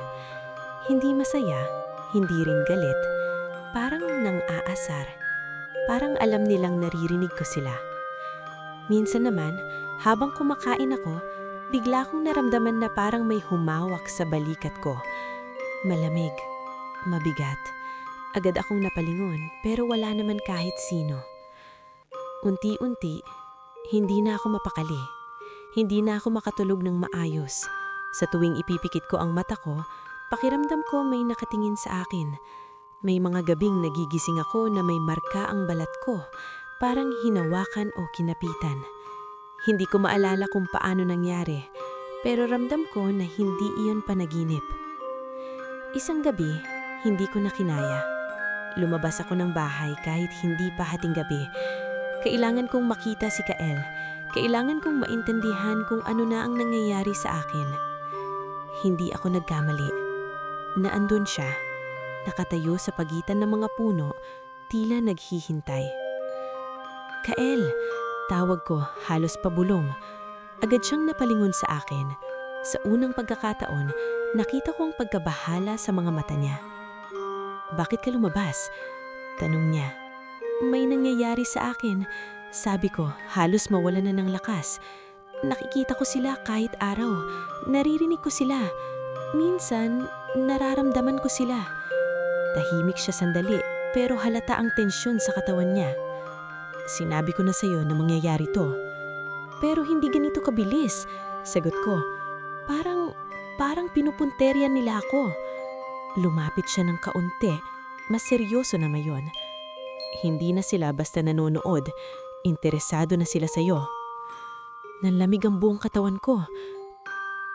Hindi masaya, hindi rin galit, parang nang-aasar. Parang alam nilang naririnig ko sila. Minsan naman, habang kumakain ako, bigla kong naramdaman na parang may humawak sa balikat ko. Malamig, mabigat. Agad akong napalingon, pero wala naman kahit sino. Unti-unti, hindi na ako mapakali. Hindi na ako makatulog ng maayos. Sa tuwing ipipikit ko ang mata ko, pakiramdam ko may nakatingin sa akin. May mga gabing nagigising ako na may marka ang balat ko, parang hinawakan o kinapitan. Hindi ko maalala kung paano nangyari, pero ramdam ko na hindi iyon panaginip. Isang gabi, hindi ko na kinaya. Lumabas ako ng bahay kahit hindi pa hating gabi. Kailangan kong makita si Kael. Kailangan kong maintindihan kung ano na ang nangyayari sa akin. Hindi ako nagkamali. Naandun siya, nakatayo sa pagitan ng mga puno, tila naghihintay. Kael, tawag ko halos pabulong. Agad siyang napalingon sa akin. Sa unang pagkakataon, nakita ko ang pagkabahala sa mga mata niya. Bakit ka lumabas? Tanong niya. May nangyayari sa akin. Sabi ko, halos mawala na ng lakas. Nakikita ko sila kahit araw. Naririnig ko sila. Minsan, nararamdaman ko sila. Tahimik siya sandali, pero halata ang tensyon sa katawan niya. Sinabi ko na sa'yo na mangyayari to. Pero hindi ganito kabilis, sagot ko. Parang pinupunterya nila ako. Lumapit siya ng kaunti, mas seryoso na mayon. Hindi na sila basta nanonood, interesado na sila sa'yo. Nanlamig ang buong katawan ko.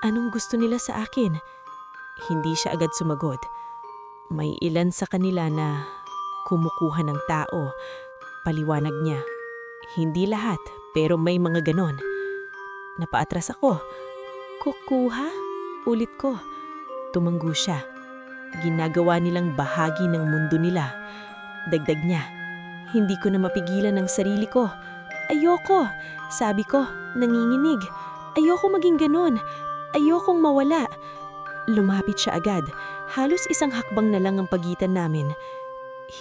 Anong gusto nila sa akin? Hindi siya agad sumagot. May ilan sa kanila na kumukuha ng tao. Paliwanag niya. Hindi lahat, pero may mga ganon. Napaatras ako. Kukuha? Ulit ko. Tumanggo siya. Ginagawa nilang bahagi ng mundo nila. Dagdag niya. Hindi ko na mapigilan ang sarili ko. Ayoko, sabi ko, nanginginig. Ayoko maging ganon. Ayokong mawala. Lumapit siya agad. Halos isang hakbang na lang ang pagitan namin.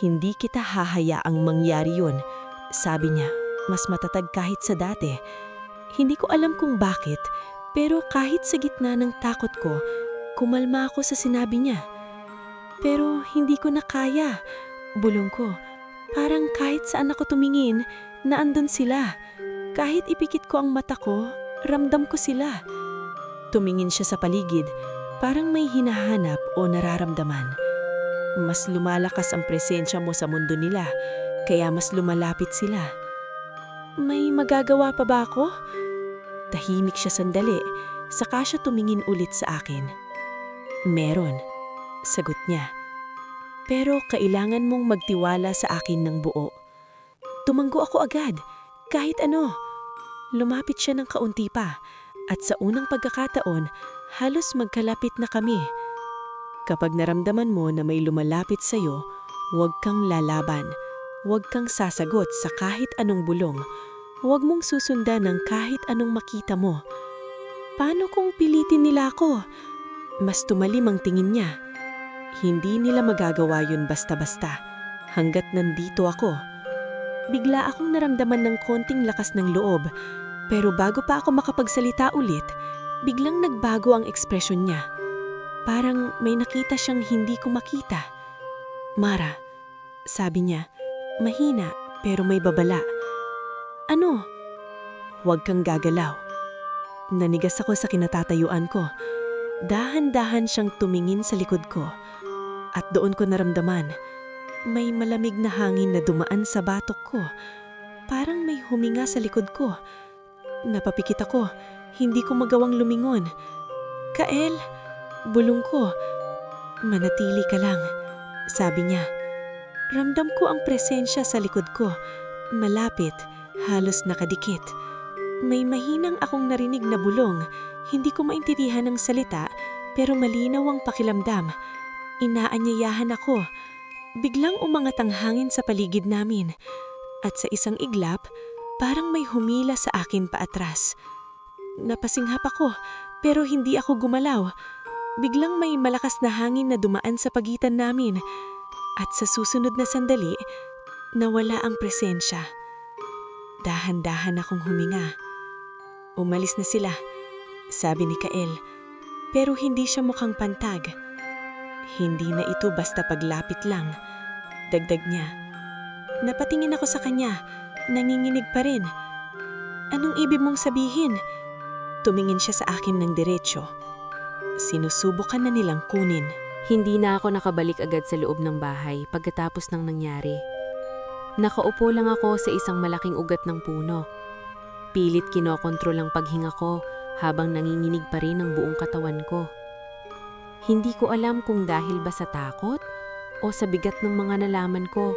Hindi kita hahayaang mangyari yun, sabi niya, mas matatag kahit sa dati. Hindi ko alam kung bakit, pero kahit sa gitna ng takot ko, kumalma ako sa sinabi niya. Pero hindi ko na kaya. Bulong ko. Parang kahit saan ako tumingin, naandun sila. Kahit ipikit ko ang mata ko, ramdam ko sila. Tumingin siya sa paligid, parang may hinahanap o nararamdaman. Mas lumalakas ang presensya mo sa mundo nila, kaya mas lumalapit sila. May magagawa pa ba ako? Tahimik siya sandali, saka siya tumingin ulit sa akin. Meron, sagot niya. Pero kailangan mong magtiwala sa akin ng buo. Tumanggo ako agad, kahit ano. Lumapit siya ng kaunti pa, at sa unang pagkakataon, halos magkalapit na kami. Kapag naramdaman mo na may lumalapit sa'yo, huwag kang lalaban. Huwag kang sasagot sa kahit anong bulong. Huwag mong susundan ng kahit anong makita mo. Paano kung pilitin nila ako? Mas tumalim ang tingin niya. Hindi nila magagawa yun basta-basta, hanggat nandito ako. Bigla akong naramdaman ng konting lakas ng loob, pero bago pa ako makapagsalita ulit, biglang nagbago ang ekspresyon niya. Parang may nakita siyang hindi ko makita. Mara, sabi niya, mahina pero may babala. Ano? Huwag kang gagalaw. Nanigas ako sa kinatatayuan ko. Dahan-dahan siyang tumingin sa likod ko. At doon ko naramdaman, may malamig na hangin na dumaan sa batok ko. Parang may huminga sa likod ko. Napapikit ako, hindi ko magawang lumingon. Kael, bulong ko. Manatili ka lang, sabi niya. Ramdam ko ang presensya sa likod ko. Malapit, halos nakadikit. May mahinang akong narinig na bulong. Hindi ko maintindihan ang salita, pero malinaw ang pakiramdam. Inaanyayahan ako. Biglang umangat ang hangin sa paligid namin. At sa isang iglap, parang may humila sa akin paatras. Napasinghap ako, pero hindi ako gumalaw. Biglang may malakas na hangin na dumaan sa pagitan namin. At sa susunod na sandali, nawala ang presensya. Dahan-dahan akong huminga. Umalis na sila, sabi ni Kael. Pero hindi siya mukhang pantag. Hindi na ito basta paglapit lang, dagdag niya. Napatingin ako sa kanya, nanginginig pa rin. Anong ibig mong sabihin? Tumingin siya sa akin ng diretsyo. Sinusubukan na nilang kunin. Hindi na ako nakabalik agad sa loob ng bahay pagkatapos ng nangyari. Nakaupo lang ako sa isang malaking ugat ng puno. Pilit kinokontrol ang paghinga ko habang nanginginig pa rin ang buong katawan ko. Hindi ko alam kung dahil ba sa takot o sa bigat ng mga nalaman ko,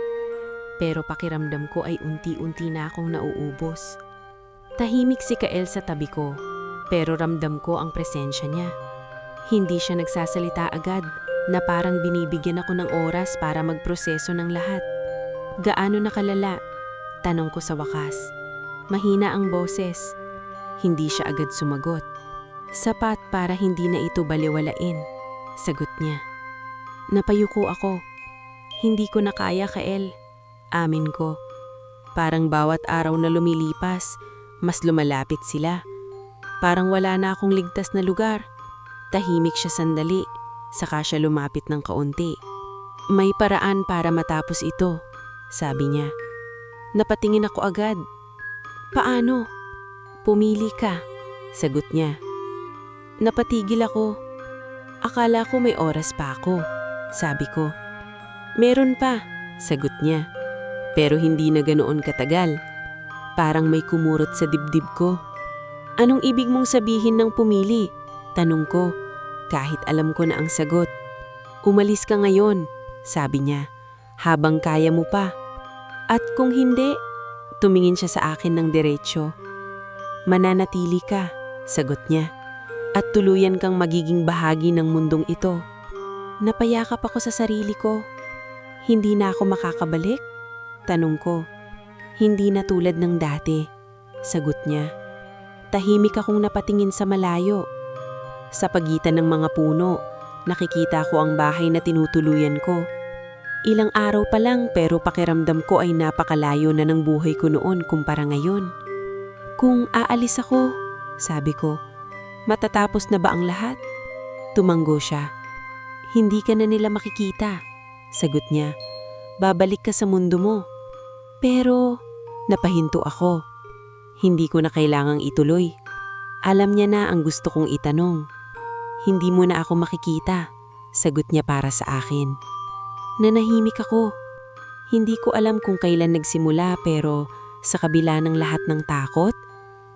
pero pakiramdam ko ay unti-unti na akong nauubos. Tahimik si Kael sa tabi ko, pero ramdam ko ang presensya niya. Hindi siya nagsasalita agad, na parang binibigyan ako ng oras para magproseso ng lahat. Gaano nakalala? Tanong ko sa wakas. Mahina ang boses. Hindi siya agad sumagot. Sapat para hindi na ito baliwalain, sagot niya. Napayuko ako. Hindi ko na kaya, Kael. Amin ko. Parang bawat araw na lumilipas, mas lumalapit sila. Parang wala na akong ligtas na lugar. Tahimik siya sandali, saka siya lumapit ng kaunti. May paraan para matapos ito, sabi niya. Napatingin ako agad. Paano? Pumili ka, sagot niya. Napatigil ako. Akala ko may oras pa ako, sabi ko. Meron pa, sagot niya. Pero hindi na ganoon katagal. Parang may kumurot sa dibdib ko. Anong ibig mong sabihin ng pumili? Tanong ko, kahit alam ko na ang sagot. Umalis ka ngayon, sabi niya, habang kaya mo pa. At kung hindi, tumingin siya sa akin ng diretsyo. Mananatili ka, sagot niya, at tuluyan kang magiging bahagi ng mundong ito. Napayakap ako sa sarili ko. Hindi na ako makakabalik? Tanong ko. Hindi na tulad ng dati, sagot niya. Tahimik akong napatingin sa malayo. Sa pagitan ng mga puno, nakikita ko ang bahay na tinutuluyan ko. Ilang araw pa lang pero pakiramdam ko ay napakalayo na ng buhay ko noon kumpara ngayon. Kung aalis ako, sabi ko, matatapos na ba ang lahat? Tumanggo siya. Hindi ka na nila makikita, sagot niya. Babalik ka sa mundo mo. Pero, napahinto ako. Hindi ko na kailangang ituloy. Alam niya na ang gusto kong itanong. Hindi mo na ako makikita, sagot niya para sa akin. Nanahimik ako. Hindi ko alam kung kailan nagsimula pero sa kabila ng lahat ng takot,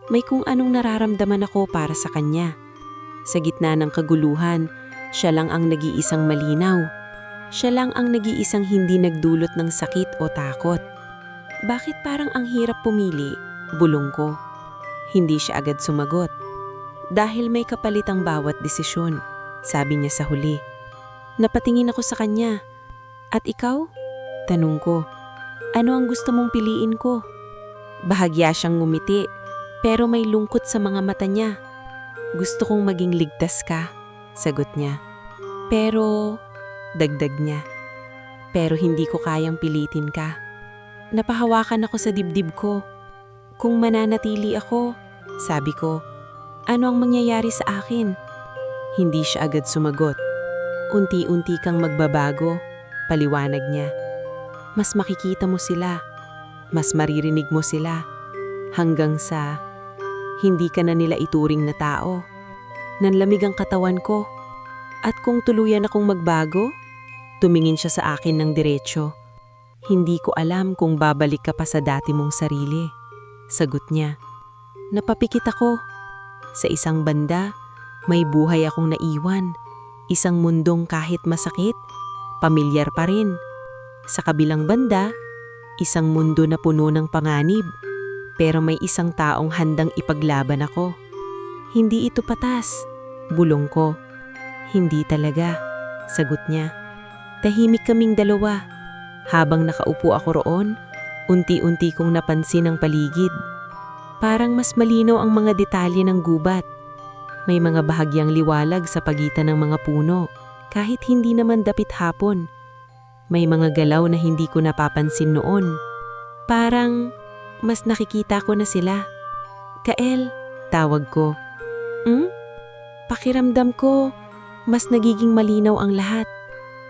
may kung anong nararamdaman ako para sa kanya. Sa gitna ng kaguluhan, siya lang ang nag-iisang malinaw. Siya lang ang nag-iisang hindi nagdulot ng sakit o takot. Bakit parang ang hirap pumili? Bulong ko. Hindi siya agad sumagot. Dahil may kapalit ang bawat desisyon, sabi niya sa huli. Napatingin ako sa kanya. At ikaw? Tanong ko. Ano ang gusto mong piliin ko? Bahagya siyang ngumiti, pero may lungkot sa mga mata niya. Gusto kong maging ligtas ka, sagot niya. Pero, dagdag niya. Pero hindi ko kayang pilitin ka. Napahawakan ako sa dibdib ko. Kung mananatili ako, sabi ko, ano ang mangyayari sa akin? Hindi siya agad sumagot. Unti-unti kang magbabago, paliwanag niya. Mas makikita mo sila, mas maririnig mo sila, hanggang sa hindi ka na nila ituring na tao. Nanlamig ang katawan ko. At kung tuluyan akong magbago, tumingin siya sa akin ng diretsyo. Hindi ko alam kung babalik ka pa sa dati mong sarili, sagot niya. Napapikit ako. Sa isang banda, may buhay akong naiwan. Isang mundong kahit masakit, pamilyar pa rin. Sa kabilang banda, isang mundo na puno ng panganib. Pero may isang taong handang ipaglaban ako. Hindi ito patas, bulong ko. Hindi talaga, sagot niya. Tahimik kaming dalawa. Habang nakaupo ako roon, unti-unti kong napansin ang paligid. Parang mas malinaw ang mga detalye ng gubat. May mga bahagyang liwalag sa pagitan ng mga puno, kahit hindi naman dapit hapon. May mga galaw na hindi ko napapansin noon. Parang mas nakikita ko na sila. Kael, tawag ko. Pakiramdam ko, mas nagiging malinaw ang lahat.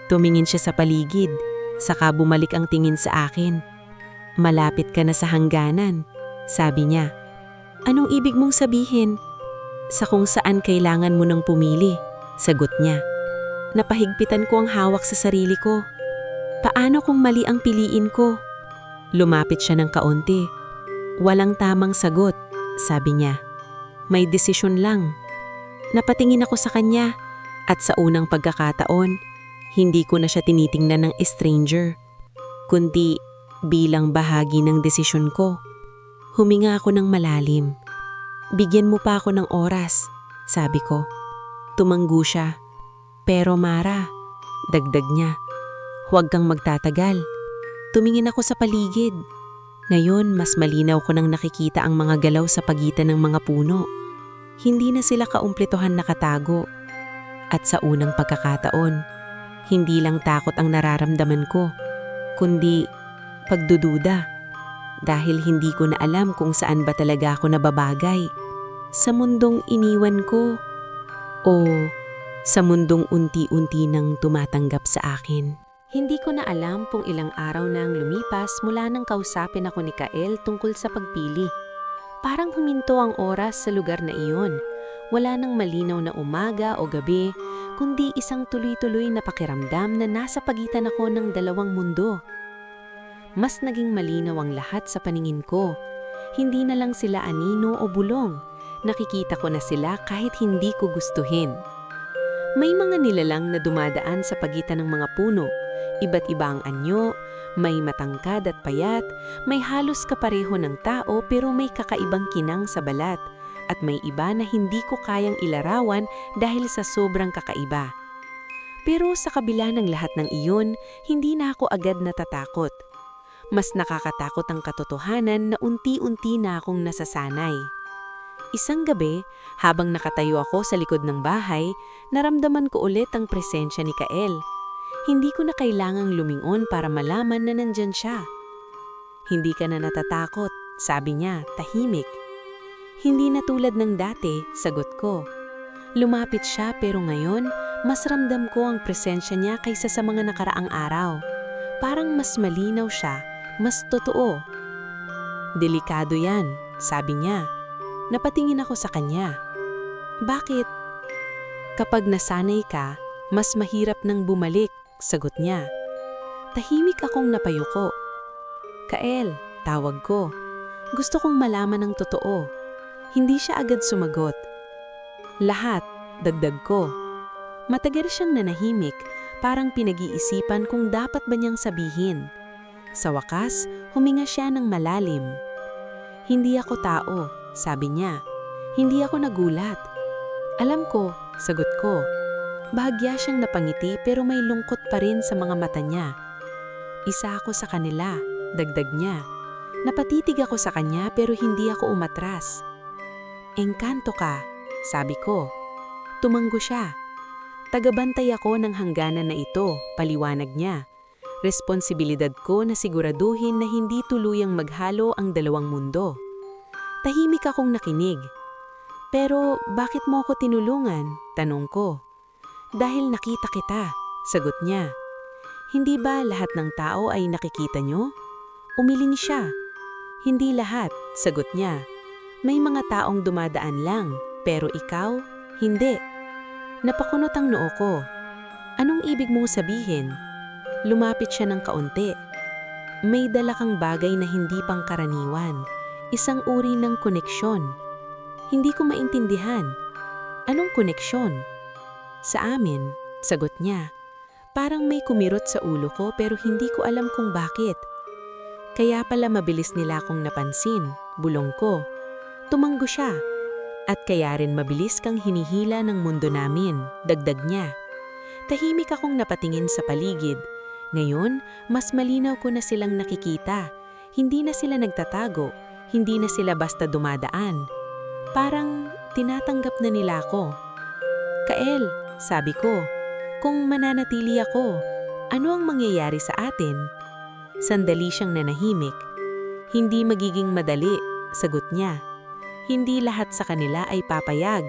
Tumingin siya sa paligid, saka bumalik ang tingin sa akin. Malapit ka na sa hangganan, sabi niya. Anong ibig mong sabihin? Sa kung saan kailangan mo nang pumili, sagot niya. Napahigpitan ko ang hawak sa sarili ko. Paano kung mali ang piliin ko? Lumapit siya ng kaunti. Walang tamang sagot, sabi niya. May desisyon lang. Napatingin ako sa kanya at sa unang pagkakataon, hindi ko na siya tinitingnan ng stranger, kundi bilang bahagi ng desisyon ko. Huminga ako ng malalim. Bigyan mo pa ako ng oras, sabi ko. Tumanggo siya. Pero Mara, dagdag niya, huwag kang magtatagal. Tumingin ako sa paligid. Ngayon, mas malinaw ko nang nakikita ang mga galaw sa pagitan ng mga puno. Hindi na sila kaumplituhan nakatago. At sa unang pagkakataon, hindi lang takot ang nararamdaman ko, kundi pagdududa. Dahil hindi ko na alam kung saan ba talaga ako nababagay. Sa mundong iniwan ko o sa mundong unti-unti nang tumatanggap sa akin. Hindi ko na alam kung ilang araw na ang lumipas mula nang kausapin ako ni Kael tungkol sa pagpili. Parang huminto ang oras sa lugar na iyon. Wala nang malinaw na umaga o gabi, kundi isang tuloy-tuloy na pakiramdam na nasa pagitan ako ng dalawang mundo. Mas naging malinaw ang lahat sa paningin ko. Hindi na lang sila anino o bulong. Nakikita ko na sila kahit hindi ko gustuhin. May mga nilalang na dumadaan sa pagitan ng mga puno. Iba't iba ang anyo, may matangkad at payat, may halos kapareho ng tao pero may kakaibang kinang sa balat, at may iba na hindi ko kayang ilarawan dahil sa sobrang kakaiba. Pero sa kabila ng lahat ng iyon, hindi na ako agad natatakot. Mas nakakatakot ang katotohanan na unti-unti na akong nasasanay. Isang gabi, habang nakatayo ako sa likod ng bahay, naramdaman ko ulit ang presensya ni Kael. Hindi ko na kailangang lumingon para malaman na nandyan siya. Hindi ka na natatakot, sabi niya, tahimik. Hindi na tulad ng dati, sagot ko. Lumapit siya pero ngayon, mas ramdam ko ang presensya niya kaysa sa mga nakaraang araw. Parang mas malinaw siya, mas totoo. Delikado yan, sabi niya. Napatingin ako sa kanya. Bakit? Kapag nasanay ka, mas mahirap nang bumalik, sagot niya. Tahimik akong napayuko. Kael, tawag ko. Gusto kong malaman ang totoo. Hindi siya agad sumagot. Lahat, dagdag ko. Matagal siyang nanahimik, parang pinag-iisipan kung dapat ba niyang sabihin. Sa wakas, huminga siya ng malalim. Hindi ako tao, sabi niya. Hindi ako nagulat. Alam ko, sagot ko. Bahagya siyang napangiti pero may lungkot pa rin sa mga mata niya. Isa ako sa kanila, dagdag niya. Napatitig ako sa kanya pero hindi ako umatras. Engkanto ka, sabi ko. Tumanggo siya. Tagabantay ako ng hangganan na ito, paliwanag niya. Responsibilidad ko na siguraduhin na hindi tuluyang maghalo ang dalawang mundo. Tahimik akong nakinig. Pero bakit mo ako tinulungan? Tanong ko. Dahil nakita kita, sagot niya. Hindi ba lahat ng tao ay nakikita niyo? Umiling siya. Hindi lahat, sagot niya. May mga taong dumadaan lang, pero ikaw, hindi. Napakunot ang noo ko. Anong ibig mong sabihin? Lumapit siya ng kaunti. May dala kang bagay na hindi pangkaraniwan. Isang uri ng koneksyon. Hindi ko maintindihan. Anong koneksyon? Sa amin, sagot niya. Parang may kumirot sa ulo ko pero hindi ko alam kung bakit. Kaya pala mabilis nila akong napansin, bulong ko. Tumanggo siya. At kaya rin mabilis kang hinihila ng mundo namin, dagdag niya. Tahimik akong napatingin sa paligid. Ngayon, mas malinaw ko na silang nakikita. Hindi na sila nagtatago, hindi na sila basta dumadaan. Parang tinatanggap na nila ako. Kael, sabi ko, kung mananatili ako, ano ang mangyayari sa atin? Sandali siyang nanahimik. Hindi magiging madali, sagot niya. Hindi lahat sa kanila ay papayag.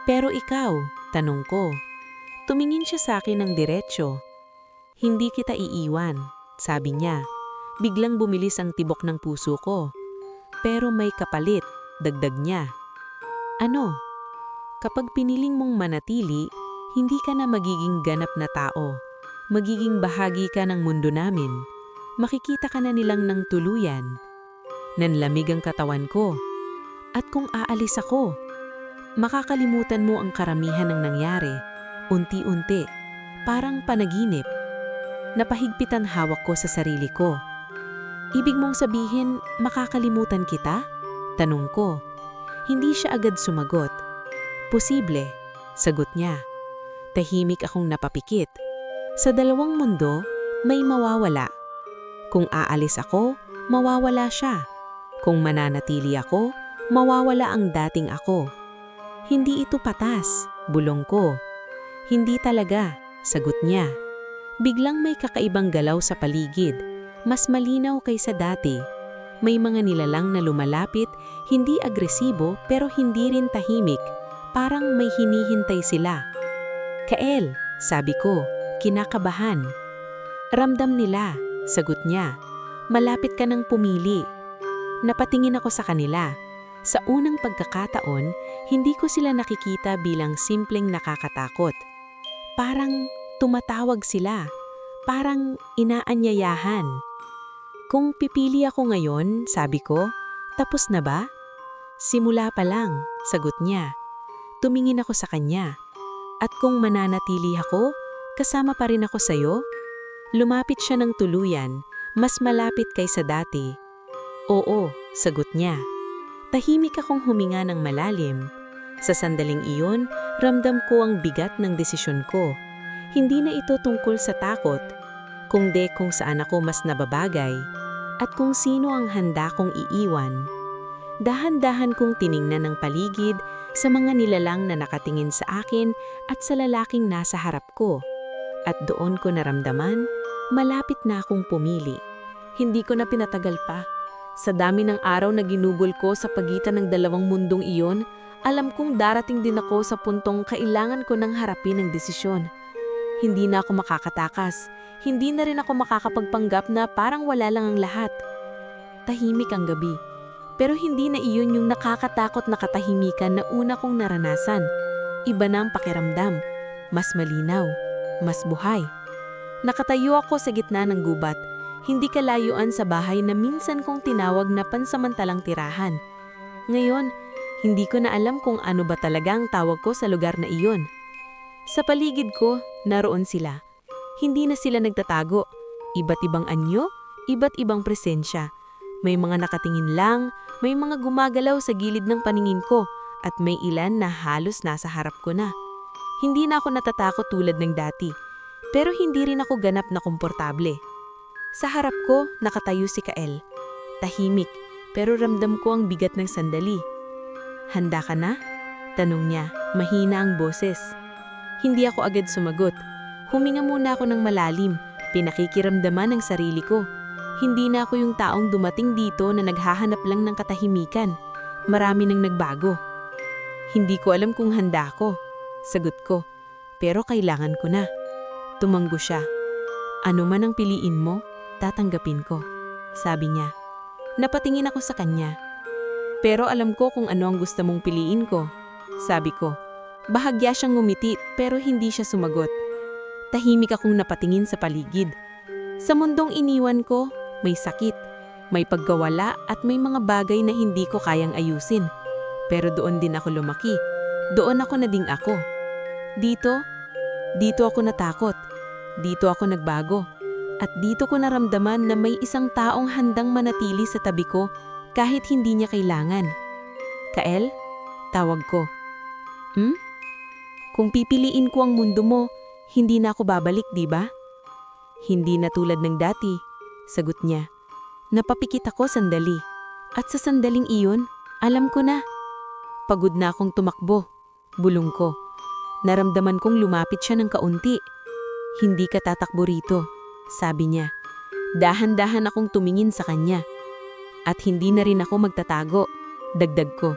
Pero ikaw, tanong ko. Tumingin siya sa akin ng diretsyo. Hindi kita iiwan, sabi niya. Biglang bumilis ang tibok ng puso ko. Pero may kapalit, dagdag niya. Ano? Kapag piniling mong manatili, hindi ka na magiging ganap na tao. Magiging bahagi ka ng mundo namin. Makikita ka na nilang ng tuluyan. Nanlamig ang katawan ko. At kung aalis ako, makakalimutan mo ang karamihan ng nangyari. Unti-unti, parang panaginip. Napahigpitan hawak ko sa sarili ko. Ibig mong sabihin, makakalimutan kita? Tanong ko. Hindi siya agad sumagot. Posible, sagot niya. Tahimik akong napapikit. Sa dalawang mundo, may mawawala. Kung aalis ako, mawawala siya. Kung mananatili ako, mawawala ang dating ako. Hindi ito patas, bulong ko. Hindi talaga, sagot niya. Biglang may kakaibang galaw sa paligid. Mas malinaw kaysa dati. May mga nilalang na lumalapit, hindi agresibo pero hindi rin tahimik. Parang may hinihintay sila. Kael, sabi ko, kinakabahan. Ramdam nila, sagot niya. Malapit ka nang pumili. Napatingin ako sa kanila. Sa unang pagkakataon, hindi ko sila nakikita bilang simpleng nakakatakot. Parang tumatawag sila. Parang inaanyayahan. Kung pipili ako ngayon, sabi ko, tapos na ba? Simula pa lang, sagot niya. Tumingin ako sa kanya. At kung mananatili ako, kasama pa rin ako sa'yo? Lumapit siya ng tuluyan, mas malapit kaysa dati. Oo, sagot niya. Tahimik akong huminga ng malalim. Sa sandaling iyon, ramdam ko ang bigat ng desisyon ko. Hindi na ito tungkol sa takot, kundi kung saan ako mas nababagay at kung sino ang handa kong iiwan. Dahan-dahan kong tiningnan ang paligid sa mga nilalang na nakatingin sa akin at sa lalaking nasa harap ko. At doon ko naramdaman, malapit na akong pumili. Hindi ko na pinatagal pa. Sa dami ng araw na ginugol ko sa pagitan ng dalawang mundong iyon, alam kong darating din ako sa puntong kailangan ko nang harapin ang desisyon. Hindi na ako makakatakas. Hindi na rin ako makakapagpanggap na parang wala lang ang lahat. Tahimik ang gabi. Pero hindi na iyon yung nakakatakot na katahimikan na una kong naranasan. Iba na ang pakiramdam. Mas malinaw. Mas buhay. Nakatayo ako sa gitna ng gubat. Hindi kalayuan sa bahay na minsan kong tinawag na pansamantalang tirahan. Ngayon, hindi ko na alam kung ano ba talaga ang tawag ko sa lugar na iyon. Sa paligid ko, naroon sila. Hindi na sila nagtatago. Iba't ibang anyo, iba't ibang presensya. May mga nakatingin lang, may mga gumagalaw sa gilid ng paningin ko, at may ilan na halos nasa harap ko na. Hindi na ako natatakot tulad ng dati, pero hindi rin ako ganap na komportable. Sa harap ko, nakatayo si Kael. Tahimik, pero ramdam ko ang bigat ng sandali. Handa ka na? Tanong niya, mahina ang boses. Hindi ako agad sumagot. Huminga muna ako ng malalim, pinakikiramdaman ang sarili ko. Hindi na ako yung taong dumating dito na naghahanap lang ng katahimikan. Marami nang nagbago. Hindi ko alam kung handa ako. Sagot ko, pero kailangan ko na. Tumanggo siya. Ano man ang piliin mo, tatanggapin ko. Sabi niya. Napatingin ako sa kanya. Pero alam ko kung ano ang gusto mong piliin ko. Sabi ko. Bahagya siyang ngumiti pero hindi siya sumagot. Tahimik akong napatingin sa paligid. Sa mundong iniwan ko, may sakit, may pagkawala at may mga bagay na hindi ko kayang ayusin. Pero doon din ako lumaki. Doon ako naging ako. Dito ako natakot. Dito ako nagbago. At dito ko naramdaman na may isang taong handang manatili sa tabi ko kahit hindi niya kailangan. Kael? Tawag ko. Kung pipiliin ko ang mundo mo, hindi na ako babalik, di ba? Hindi na tulad ng dati, sagot niya. Napapikit ako sandali. At sa sandaling iyon, alam ko na. Pagod na akong tumakbo. Bulong ko. Naramdaman kong lumapit siya ng kaunti. Hindi ka tatakbo rito, sabi niya. Dahan-dahan akong tumingin sa kanya. At hindi na rin ako magtatago, dagdag ko.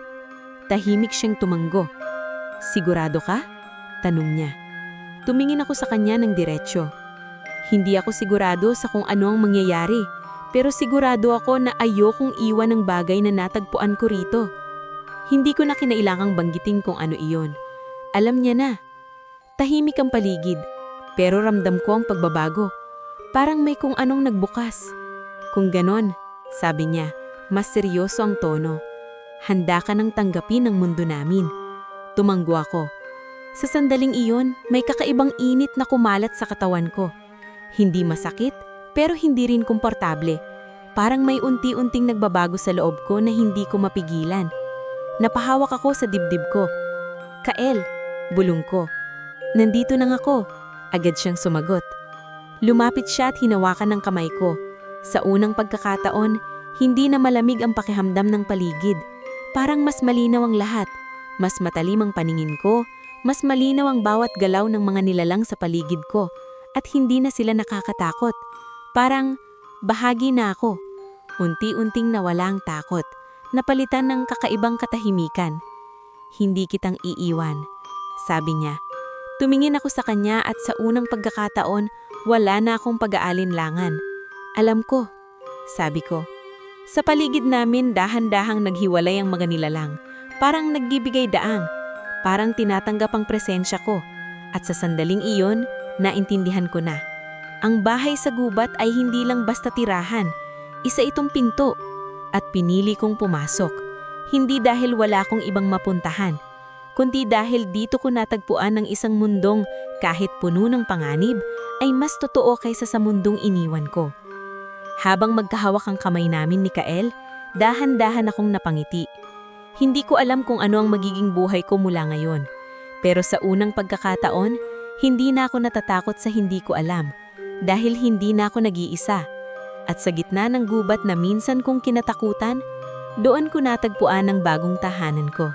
Tahimik siyang tumanggo. Sigurado ka? Tanong niya. Tumingin ako sa kanya ng diretsyo. Hindi ako sigurado sa kung ano ang mangyayari, pero sigurado ako na ayokong iwan ng bagay na natagpuan ko rito. Hindi ko na kinailangang banggitin kung ano iyon. Alam niya na. Tahimik ang paligid, pero ramdam ko ang pagbabago. Parang may kung anong nagbukas. Kung ganon, sabi niya, mas seryoso ang tono. Handa ka nang tanggapin ang mundo namin. Tumanggo ako. Sa sandaling iyon, may kakaibang init na kumalat sa katawan ko. Hindi masakit, pero hindi rin komportable. Parang may unti-unting nagbabago sa loob ko na hindi ko mapigilan. Napahawak ako sa dibdib ko. Kael, bulong ko. Nandito nang ako. Agad siyang sumagot. Lumapit siya at hinawakan ng kamay ko. Sa unang pagkakataon, hindi na malamig ang pakihamdam ng paligid. Parang mas malinaw ang lahat. Mas matalim ang paningin ko. Mas malinaw ang bawat galaw ng mga nilalang sa paligid ko at hindi na sila nakakatakot. Parang bahagi na ako. Unti-unting nawala ang takot, napalitan ng kakaibang katahimikan. Hindi kitang iiwan, sabi niya. Tumingin ako sa kanya at sa unang pagkakataon, Wala na akong pag-aalinlangan. Alam ko, sabi ko. Sa paligid namin dahan-dahang naghiwalay ang mga nilalang. Parang nagbibigay daang. Parang tinatanggap ang presensya ko. At sa sandaling iyon, naintindihan ko na. Ang bahay sa gubat ay hindi lang basta tirahan. Isa itong pinto. At pinili kong pumasok. Hindi dahil wala akong ibang mapuntahan, kundi dahil dito ko natagpuan ng isang mundong kahit puno ng panganib ay mas totoo kaysa sa mundong iniwan ko. Habang magkahawak ang kamay namin ni Kael, dahan-dahan akong napangiti. Hindi ko alam kung ano ang magiging buhay ko mula ngayon. Pero sa unang pagkakataon, hindi na ako natatakot sa hindi ko alam dahil hindi na ako nag-iisa. At sa gitna ng gubat na minsan kong kinatakutan, doon ko natagpuan ang bagong tahanan ko.